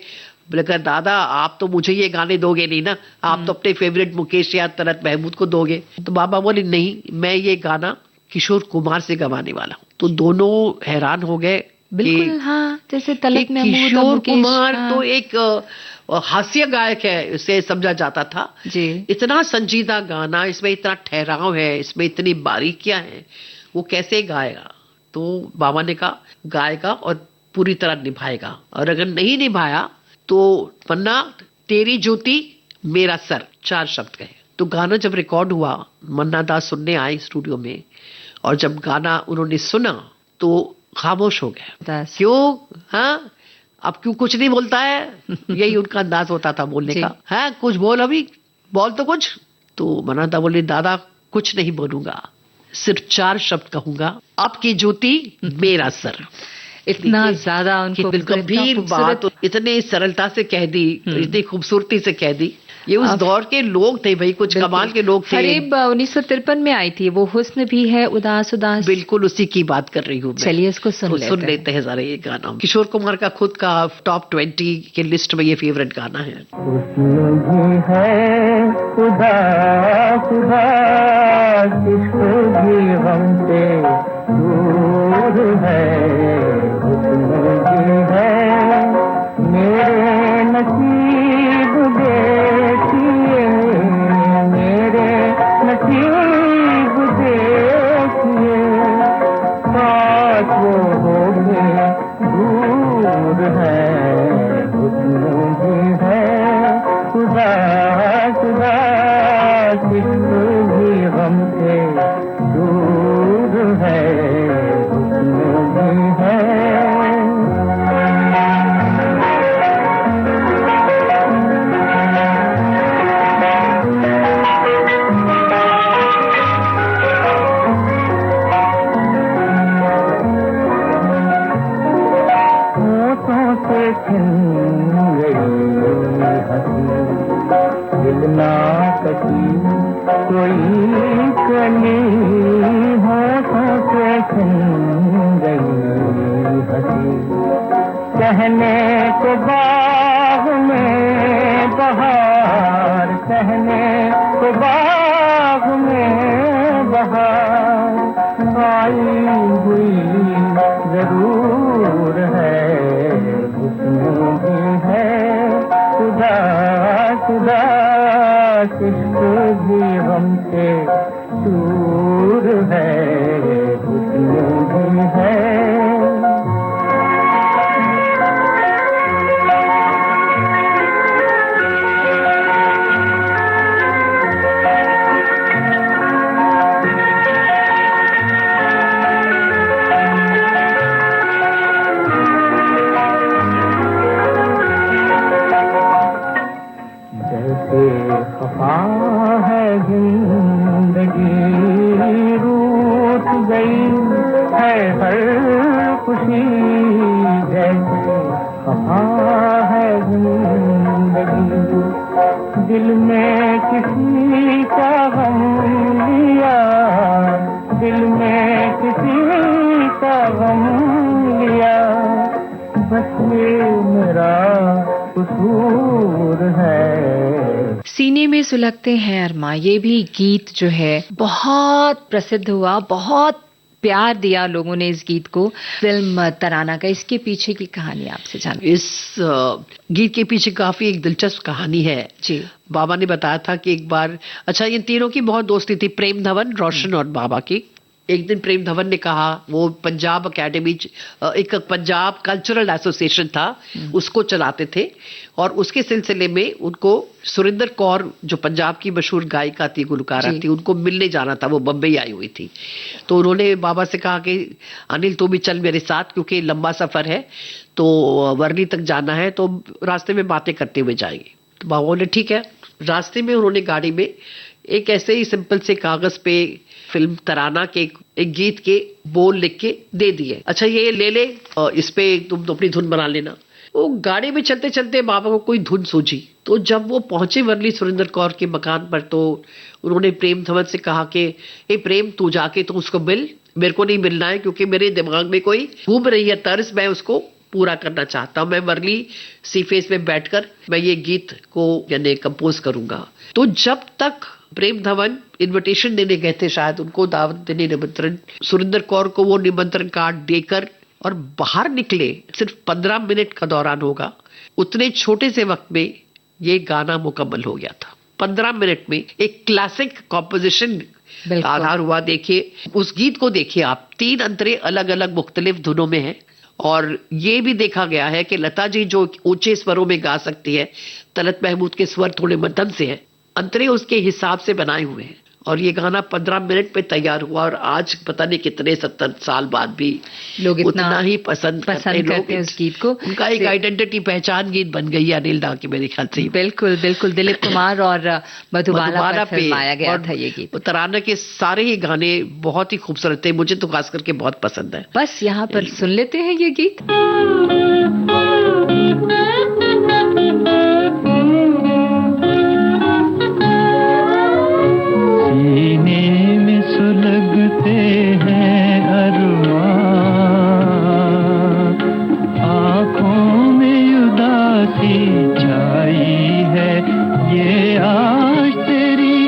Speaker 5: बोले दादा आप तो मुझे ये गाने दोगे नहीं ना, आप तो अपने फेवरेट मुकेश या तलत महमूद को दोगे। तो बाबा बोले नहीं, मैं ये गाना किशोर कुमार से गवाने वाला हूँ। तो दोनों हैरान हो गए।
Speaker 4: बिल्कुल हाँ, जैसे तलत महमूद,
Speaker 5: किशोर कुमार तो एक हास्य गायक है, उसे समझा जाता था।
Speaker 4: जी।
Speaker 5: इतना संजीदा गाना, इसमें इतना ठहराव है, इसमें इतनी बारीकियां हैं, वो कैसे गाएगा। तो बाबा ने कहा गाएगा और पूरी तरह निभाएगा, और अगर नहीं निभाया तो मन्ना तेरी जूती मेरा सर, 4 शब्द कहे। तो गाना जब रिकॉर्ड हुआ, मन्ना दा सुनने आए स्टूडियो में, और जब गाना उन्होंने सुना तो खामोश हो गए। क्यों? हाँ, अब क्यों कुछ नहीं बोलता है? यही उनका अंदाज होता था बोलने का। है कुछ बोल, अभी बोल तो कुछ। तो मन्ना दा बोले दादा कुछ नहीं बोलूंगा, सिर्फ 4 शब्द कहूंगा, आपकी जूती मेरा सर।
Speaker 4: इतना ज्यादा उनको
Speaker 5: गंभीर बात इतने सरलता से कह दी, इतनी खूबसूरती से कह दी। ये उस दौर के लोग थे भाई, कुछ कमाल के लोग थे।
Speaker 4: फरेब 1953 में आई थी, वो हुस्न भी है उदास उदास,
Speaker 5: बिल्कुल उसी की बात कर रही हूँ मैं।
Speaker 4: चलिए इसको सुन
Speaker 5: लेते हैं जरा ये गाना। किशोर कुमार का खुद का टॉप 20 के लिस्ट में ये फेवरेट गाना है।
Speaker 3: उदास उदास भी हमसे दूर है, है मेरे नसीब देखिए, मेरे नसीब देखिए, पास वो होंगे दूर है, है उदास उदास भी हमसे दूर है, कोई कली होठों पे छिन गई हंसी, कहने को बाग में बहार, कहने को बाग में बहार आई हुई जरूर है, उसमें भी है खुदा खुदा, इश्क भी हमसे दूर है, उसमें भी है। खफा है जिंदगी, रूठ गई है हर खुशी, जैसे खफा है जिंदगी, दिल में किसी का गम लिया, दिल में किसी का गम लिया, बस ये मेरा कसूर है।
Speaker 4: सीने में सुलगते हैं अरमा, ये भी गीत जो है बहुत प्रसिद्ध हुआ, बहुत प्यार दिया लोगों ने इस गीत को। फिल्म तराना का, इसके पीछे की कहानी आपसे जान।
Speaker 5: इस गीत के पीछे काफी एक दिलचस्प कहानी है
Speaker 4: जी।
Speaker 5: बाबा ने बताया था कि एक बार, अच्छा ये तीनों की बहुत दोस्ती थी, प्रेम धवन, रोशन और बाबा की। एक दिन प्रेम धवन ने कहा, वो पंजाब अकेडमी, एक पंजाब कल्चरल एसोसिएशन था, उसको चलाते थे, और उसके सिलसिले में उनको सुरिंदर कौर जो पंजाब की मशहूर गायिका थी, गुलकारा थी, उनको मिलने जाना था, वो बम्बई आई हुई थी। तो उन्होंने बाबा से कहा कि अनिल तू भी चल मेरे साथ, क्योंकि लंबा सफर है, तो वर्ली तक जाना है, तो रास्ते में बातें करते हुए जाएंगे। तो बाबा बोले ठीक है। रास्ते में उन्होंने गाड़ी में एक ऐसे ही सिंपल से कागज पे फिल्म तराना के एक गीत के बोल लिख के दे दिए, अच्छा ये ले ले, इस पे तुम अपनी धुन बना लेना। वो गाड़ी में चलते चलते बाबा को कोई धुन सूझी, तो जब वो पहुंचे वर्ली सुरिंदर कौर के मकान पर, तो उन्होंने प्रेम धवन से कहा कि ए प्रेम, तू जाके तुम उसको मिल, मेरे को नहीं मिलना है, क्योंकि मेरे दिमाग में कोई घूम रही है तर्ज, मैं उसको पूरा करना चाहता हूं, मैं वर्ली सी फेस में बैठकर मैं ये गीत को यानी कंपोज करूंगा। तो जब तक प्रेम धवन इनविटेशन देने गए थे, शायद उनको दावत देने, निमंत्रण, सुरिंदर कौर को वो निमंत्रण कार्ड देकर और बाहर निकले, सिर्फ 15 मिनट का दौरान होगा, उतने छोटे से वक्त में ये गाना मुकम्मल हो गया था। 15 मिनट में एक क्लासिक कॉम्पोजिशन का आधार हुआ। देखिए उस गीत को, देखिए आप, 3 अंतरे अलग अलग मुख्तलिफ धुनों में है, और ये भी देखा गया है कि लता जी जो ऊंचे स्वरों में गा सकती है, तलत महमूद के स्वर थोड़े मध्यम से हैं, अंतरे उसके हिसाब से बनाए हुए हैं, और ये गाना 15 मिनट में तैयार हुआ, और आज पता नहीं कितने 70 साल बाद भी लोग उतना ही पसंद करते हैं उस गीत को। उनका एक आइडेंटिटी, पहचान गीत बन गई है अनिल दा की, मेरे ख्याल से।
Speaker 4: बिल्कुल बिल्कुल, दिलीप कुमार और मधुबाला पर फिल्माया गया था ये गीत।
Speaker 5: तराना के सारे ही गाने बहुत ही खूबसूरत थे, मुझे तो खास करके बहुत पसंद है।
Speaker 4: बस यहाँ पर सुन लेते हैं ये गीत।
Speaker 3: सुलगते हैं अरमान, आँखों में उदासी छाई है, ये आज तेरी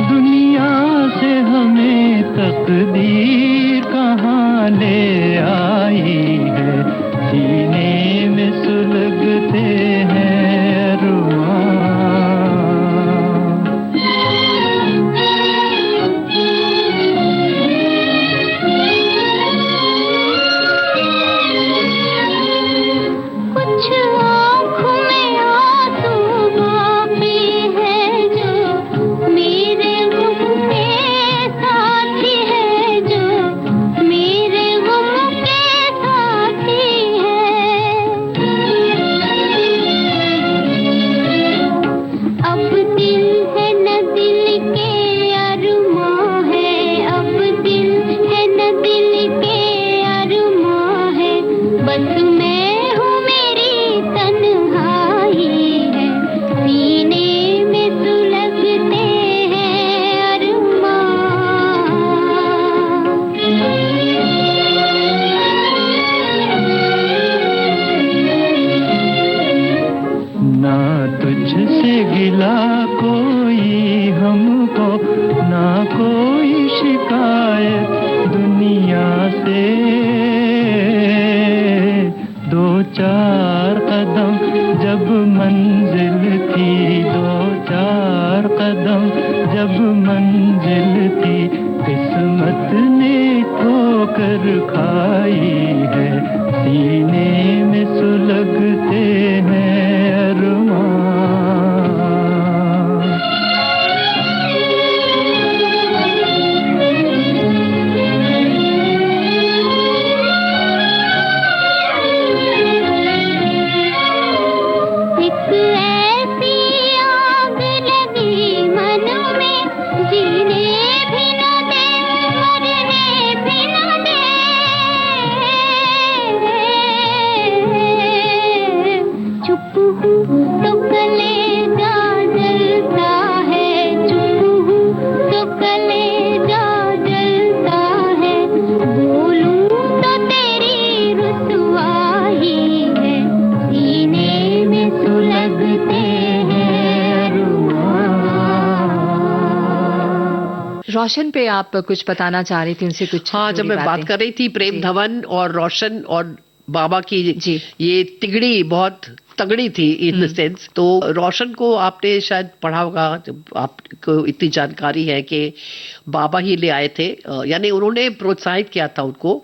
Speaker 3: दुनिया से हमें तकदीर कहाँ ले आई है, सीने में सुलगते हैं अरमान।
Speaker 1: से दो चार कदम जब मंजिल थी, दो चार कदम जब मंजिल थी, किस्मत ने ठोकर खाई है, सीने में सुलगते हैं अरमान।
Speaker 7: एक ऐसी आग लगी मन में, जीने भी न दे, मरने भी न दे। चुप हूँ तो कलेजा जलता है, चुप हूँ तो कलेजा जलता है, बोलूं तो तेरी रुसवाई है, सीने में सुलगते हैं अरमान।
Speaker 4: रोशन पे आप कुछ बताना चाह रही थी, उनसे कुछ
Speaker 5: हाँ, जब
Speaker 4: थोड़ी
Speaker 5: मैं बात
Speaker 4: बातें।
Speaker 5: कर रही थी प्रेम
Speaker 4: जी।
Speaker 5: धवन और रोशन और बाबा की,
Speaker 4: जी।
Speaker 5: ये तिगड़ी बहुत तगड़ी थी इन द सेंस। तो रोशन को आपने शायद पढ़ा होगा, जब आपको इतनी जानकारी है कि बाबा ही ले आए थे, यानी उन्होंने प्रोत्साहित किया था उनको।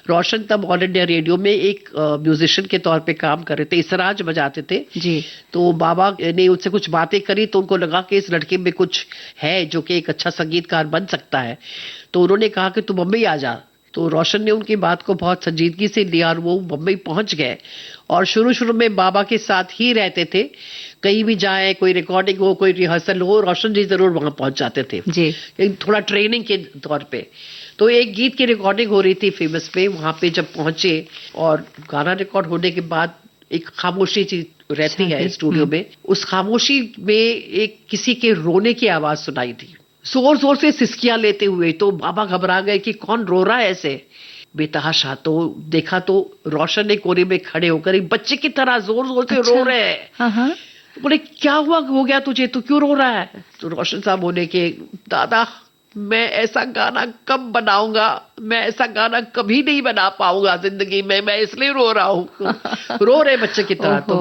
Speaker 5: रोशन तब ऑल इंडिया रेडियो में एक म्यूजिशियन के तौर पे काम कर रहे थे, इसराज बजाते थे।
Speaker 4: जी।
Speaker 5: तो बाबा ने उनसे कुछ बातें करी तो उनको लगा कि इस लड़के में कुछ है जो कि एक अच्छा संगीतकार बन सकता है। तो उन्होंने कहा कि तू मुंबई आ जा। तो रोशन ने उनकी बात को बहुत संजीदगी से लिया और वो मुंबई पहुंच गए और शुरू शुरू में बाबा के साथ ही रहते थे। कहीं भी जाए, कोई रिकॉर्डिंग हो, कोई रिहर्सल हो, रोशन जी जरूर वहां पहुंच जाते थे,
Speaker 4: जी।
Speaker 5: थोड़ा ट्रेनिंग के तौर पे। तो एक गीत की रिकॉर्डिंग हो रही थी फेमस पे, वहां पे जब पहुंचे और गाना रिकॉर्ड होने के बाद एक खामोशी चीज रहती है स्टूडियो में, उस खामोशी में एक किसी के रोने की आवाज सुनाई दी, जोर जोर से सिसकियां लेते हुए। तो बाबा घबरा गए कि कौन रो रहा है ऐसे, बेतहाशा। तो देखा तो रोशन ने कोने में खड़े होकर एक बच्चे की तरह जोर जोर से रो रहे हैं।
Speaker 4: हाँ हाँ।
Speaker 5: बोले क्या हुआ, हो गया तुझे, तू क्यों रो रहा है? तो रोशन साहब बोले कि दादा, मैं ऐसा गाना कब बनाऊंगा, मैं ऐसा गाना कभी नहीं बना पाऊंगा जिंदगी में, मैं इसलिए रो रहा हूँ। रो रहे बच्चे की तरह। तो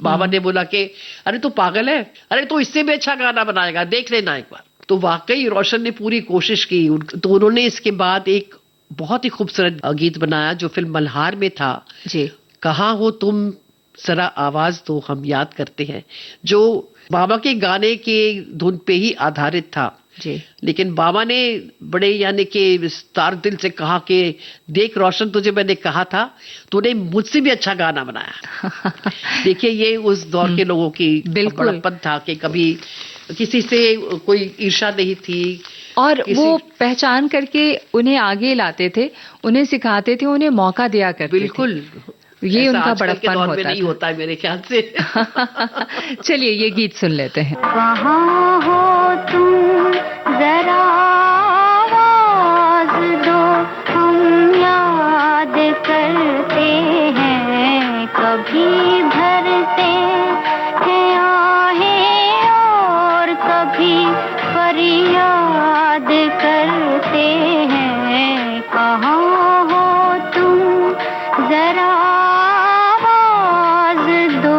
Speaker 5: बाबा ने बोला कि अरे तू पागल है, अरे तू इससे भी अच्छा गाना बनाएगा, देख लेना एक बार। तो वाकई रोशन ने पूरी कोशिश की। तो उन्होंने इसके बाद एक बहुत ही खूबसूरत गीत बनाया जो फिल्म मल्हार में था।
Speaker 4: जी।
Speaker 5: कहाँ हो तुम, जरा आवाज दो, हम याद करते हैं, जो बाबा के गाने के धुन पे ही आधारित था।
Speaker 4: जी।
Speaker 5: लेकिन बाबा ने बड़े यानी कि विस्तार दिल से कहा कि देख रोशन, तुझे मैंने कहा था, तूने मुझसे भी अच्छा गाना बनाया। देखिए, ये उस दौर के लोगों की
Speaker 4: बिल्कुल।
Speaker 5: बड़प्पन था कि कभी किसी से कोई ईर्ष्या नहीं थी
Speaker 4: और वो पहचान करके उन्हें आगे लाते थे, उन्हें सिखाते थे, उन्हें मौका दिया करते
Speaker 5: बिल्कुल।
Speaker 4: थे। ये
Speaker 5: ऐसा
Speaker 4: उनका
Speaker 5: आजकल के
Speaker 4: बड़प्पन
Speaker 5: दौर में
Speaker 4: होता
Speaker 5: नहीं
Speaker 4: था।
Speaker 5: होता है मेरे ख्याल से।
Speaker 4: चलिए ये गीत सुन लेते हैं।
Speaker 7: कहाँ हो तुम, जरा आवाज दो, हम याद करते हैं, कभी भरते हैं आहें और कभी फरियाद करते हैं। कहाँ हो तुम, जरा आवाज दो।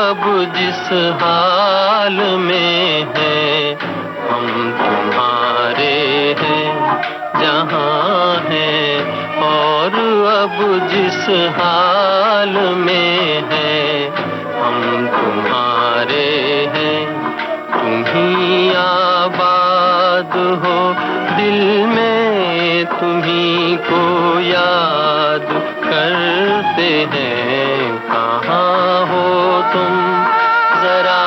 Speaker 1: अब जिस हाल में हैं, हम तुम्हारे हैं जहाँ हैं, और अब जिस हाल में हैं, हम तुम्हारे हैं। तुम ही आबाद हो दिल में, तुम्ही को याद करते हैं। कहाँ हो तुम, जरा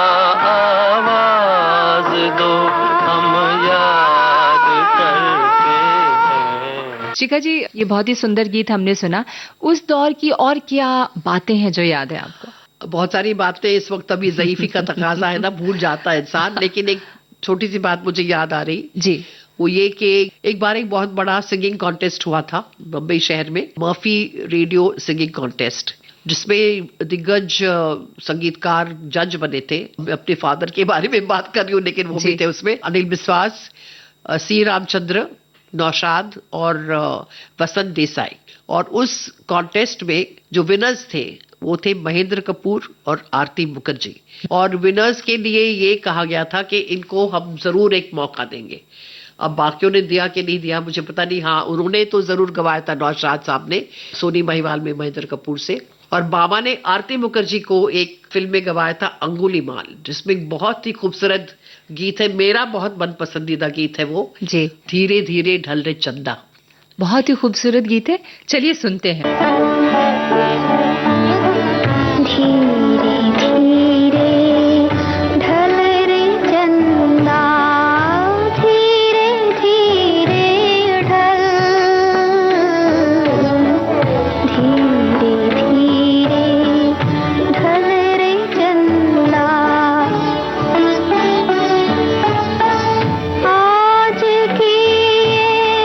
Speaker 1: आवाज दो, हम याद करते हैं।
Speaker 4: शिखा जी, ये बहुत ही सुंदर गीत हमने सुना। उस दौर की और क्या बातें हैं जो याद है आपको?
Speaker 5: बहुत सारी बातें इस वक्त, अभी ज़ईफ़ी का तकाजा है ना, भूल जाता है इंसान, लेकिन एक छोटी सी बात मुझे याद आ रही
Speaker 4: जी।
Speaker 5: वो ये कि एक बार एक बहुत बड़ा सिंगिंग कॉन्टेस्ट हुआ था बम्बई शहर में, मर्फी रेडियो सिंगिंग कॉन्टेस्ट, जिसमें दिग्गज संगीतकार जज बने थे। मैं अपने फादर के बारे में बात कर रही हूँ, लेकिन वो भी थे उसमें। अनिल बिस्वास, सी रामचंद्र, नौशाद और वसंत देसाई। और उस कॉन्टेस्ट में जो विनर्स थे वो थे महेंद्र कपूर और आरती मुखर्जी। और विनर्स के लिए ये कहा गया था कि इनको हम जरूर एक मौका देंगे। अब बाकियों ने दिया कि नहीं दिया मुझे पता नहीं। हाँ, उन्होंने तो जरूर गवाया था, नौशाद साहब ने सोनी महिवाल में महेंद्र कपूर से, और बाबा ने आरती मुखर्जी को एक फिल्म में गवाया था, अंगुलीमाल, जिसमें बहुत ही खूबसूरत गीत है। मेरा बहुत मन पसंदीदा गीत है वो
Speaker 4: जी।
Speaker 5: धीरे धीरे ढल रे चंदा।
Speaker 4: बहुत ही खूबसूरत गीत है, चलिए सुनते हैं।
Speaker 7: धीरे धीरे ढल रे चंदा, धीरे धीरे ढल, धीरे धीरे ढल रे चंदा। आज की ये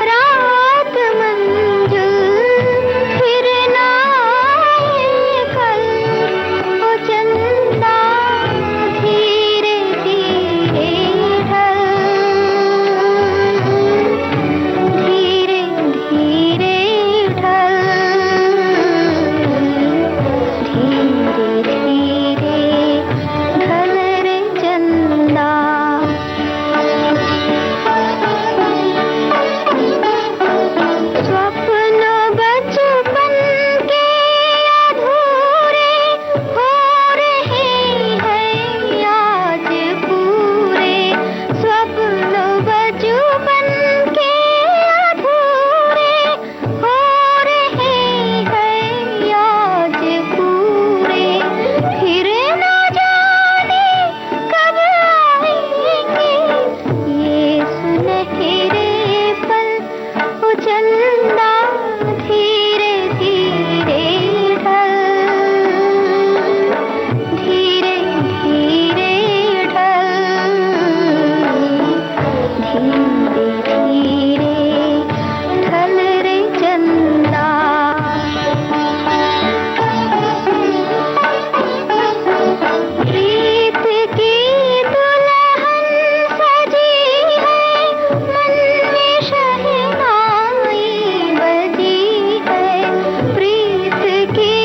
Speaker 7: रात मंजुल फिर ना आए कल, ओ चंदा धीरे धीरे ढल, धीरे धीरे ढल, धीरे धीरे ढल रे चंदा। स्वप्न बचपन के अधूरे हो रहे हैं आज पूरे, स्वप्न बचपन के अधूरे हो रहे हैं आज पूरे, फिर न जाने कब आएंगे ये सुनहरे पल, ओ चंदा धीरे धीरे ढल, धीरे धीरे ढल, धीरे धीरे ढल रे चंदा। प्रीत की दुल्हन सजी है, मन में शहनाई बजी है। प्रीत की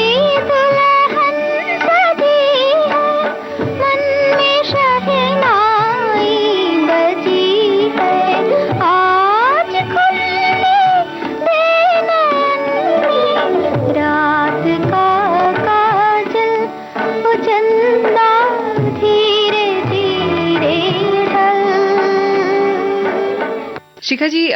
Speaker 7: दुल्हन सजी है, मन में शहनाई बजी है। आज खुलने देना रात का काजल, ओ चंदा धीरे धीरे ढल।
Speaker 4: शिखा जी,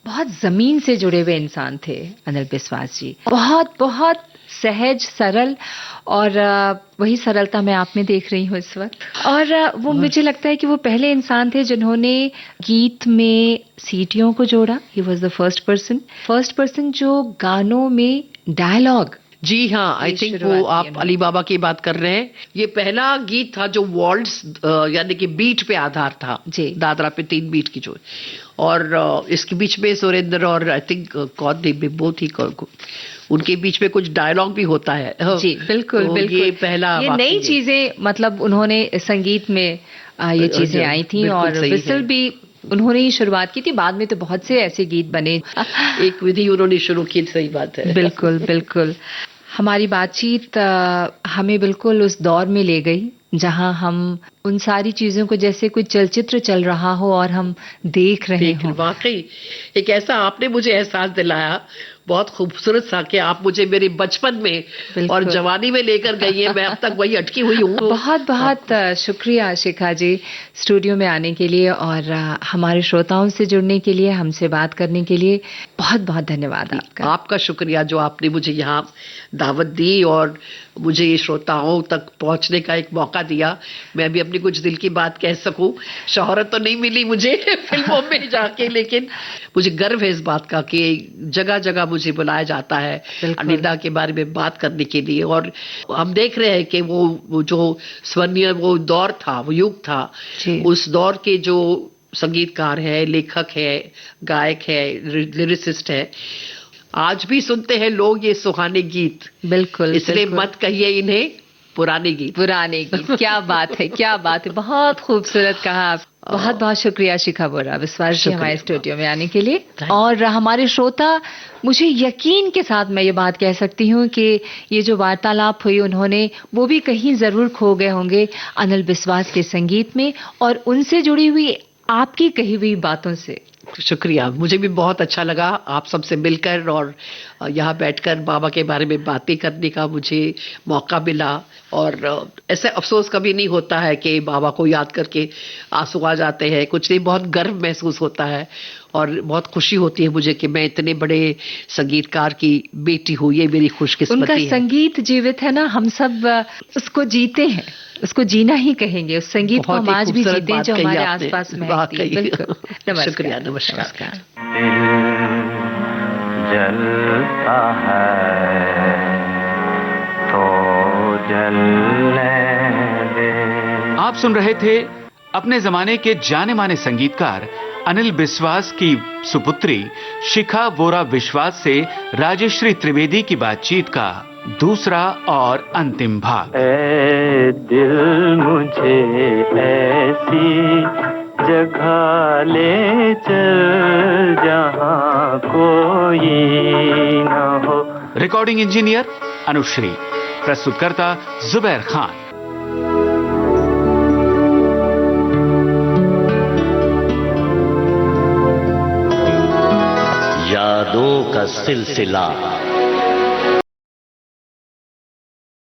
Speaker 4: बहुत जमीन से जुड़े हुए इंसान थे अनिल बिस्वास जी। बहुत बहुत सहज, सरल, और वही सरलता मैं आप में देख रही हूँ इस वक्त। और वो मुझे लगता है कि वो पहले इंसान थे जिन्होंने गीत में सीटियों को जोड़ा। He was the first person जो गानों में डायलॉग।
Speaker 5: जी हाँ, आई थिंक वो
Speaker 4: शुरुआत
Speaker 5: आप
Speaker 4: की
Speaker 5: अली बाबा की बात कर रहे हैं। ये पहला गीत था जो वॉल्ट्स यानी कि बीट पे आधार था,
Speaker 4: जी।
Speaker 5: दादरा पे 3 बीट की जो, और इसके बीच में सुरेंद्र और आई थिंक कौन थे, बिब्बो थी, उनके बीच में कुछ डायलॉग भी होता है।
Speaker 4: जी बिल्कुल
Speaker 5: तो
Speaker 4: बिल्कुल।
Speaker 5: ये पहला
Speaker 4: ये
Speaker 5: वाकई
Speaker 4: नई
Speaker 5: है।
Speaker 4: चीजें, मतलब उन्होंने संगीत में ये चीजें आई थी,
Speaker 5: बिल्कुल
Speaker 4: और
Speaker 5: सही
Speaker 4: विसल
Speaker 5: है।
Speaker 4: भी उन्होंने ही शुरुआत की थी। बाद में तो बहुत से ऐसे गीत बने।
Speaker 5: एक विधि उन्होंने शुरू की, सही बात है।
Speaker 4: बिल्कुल बिल्कुल। हमारी बातचीत हमें बिल्कुल उस दौर में ले गई जहां हम उन सारी चीजों को जैसे कोई चलचित्र चल रहा हो और हम देख रहे हों।
Speaker 5: वाकई एक ऐसा आपने मुझे एहसास दिलाया, बहुत खूबसूरत सा, कि आप मुझे मेरे बचपन में और जवानी में लेकर गई हैं। मैं अब तक वही अटकी हुई हूँ।
Speaker 4: बहुत बहुत शुक्रिया शिखा जी, स्टूडियो में आने के लिए और हमारे श्रोताओं से जुड़ने के लिए, हमसे बात करने के लिए बहुत बहुत धन्यवाद आपका।
Speaker 5: आपका शुक्रिया जो आपने मुझे यहाँ दावत दी और मुझे ये श्रोताओं तक पहुंचने का एक मौका दिया। मैं भी अपनी कुछ दिल की बात कह सकूं। शोहरत तो नहीं मिली मुझे फिल्मों में जाके, लेकिन मुझे गर्व है इस बात का कि जगह जगह मुझे बुलाया जाता है अनिता के बारे में बात करने के लिए। और हम देख रहे हैं कि वो जो स्वर्णिम वो दौर था, वो युग था, उस दौर के जो संगीतकार है, लेखक है, गायक है, लिरिसिस्ट है, आज भी सुनते हैं लोग ये सुहाने गीत।
Speaker 4: बिल्कुल,
Speaker 5: इसलिए मत कहिए इन्हें पुराने गीत।
Speaker 4: पुराने गीत, क्या बात है, क्या बात है, बहुत खूबसूरत कहा आप। बहुत बहुत शुक्रिया शिखा वोरा विश्वास जी हमारे स्टूडियो में आने के लिए। और हमारे श्रोता, मुझे यकीन के साथ मैं ये बात कह सकती हूँ कि ये जो वार्तालाप हुई उन्होंने वो भी कहीं जरूर खो गए होंगे अनिल बिस्वास के संगीत में और उनसे जुड़ी हुई आपकी कही हुई बातों से।
Speaker 5: शुक्रिया, मुझे भी बहुत अच्छा लगा आप सबसे मिलकर और यहाँ बैठकर बाबा के बारे में बातें करने का मुझे मौका मिला। और ऐसे अफसोस कभी नहीं होता है कि बाबा को याद करके आंसू आ जाते हैं, कुछ नहीं, बहुत गर्व महसूस होता है और बहुत खुशी होती है मुझे कि मैं इतने बड़े संगीतकार की बेटी हूँ। ये मेरी खुशकिस्मती है।
Speaker 4: उनका संगीत जीवित है ना, हम सब उसको जीते हैं, उसको जीना ही कहेंगे। उस संगीत को हम आज भी जीते हैं जो हमारे आसपास महकती है। बिल्कुल, नमस्कार।
Speaker 5: शुक्रिया, नमस्कार।
Speaker 1: जलता है तो जलने दे।
Speaker 2: आप सुन रहे थे अपने जमाने के जाने माने संगीतकार अनिल बिस्वास की सुपुत्री शिखा वोरा विश्वास से राजश्री त्रिवेदी की बातचीत का दूसरा और अंतिम भाग।
Speaker 1: ऐ दिल मुझे ऐसी जगह ले चल जहां कोई न हो।
Speaker 2: रिकॉर्डिंग इंजीनियर अनुश्री, प्रस्तुतकर्ता जुबैर खान।
Speaker 8: यादों का सिलसिला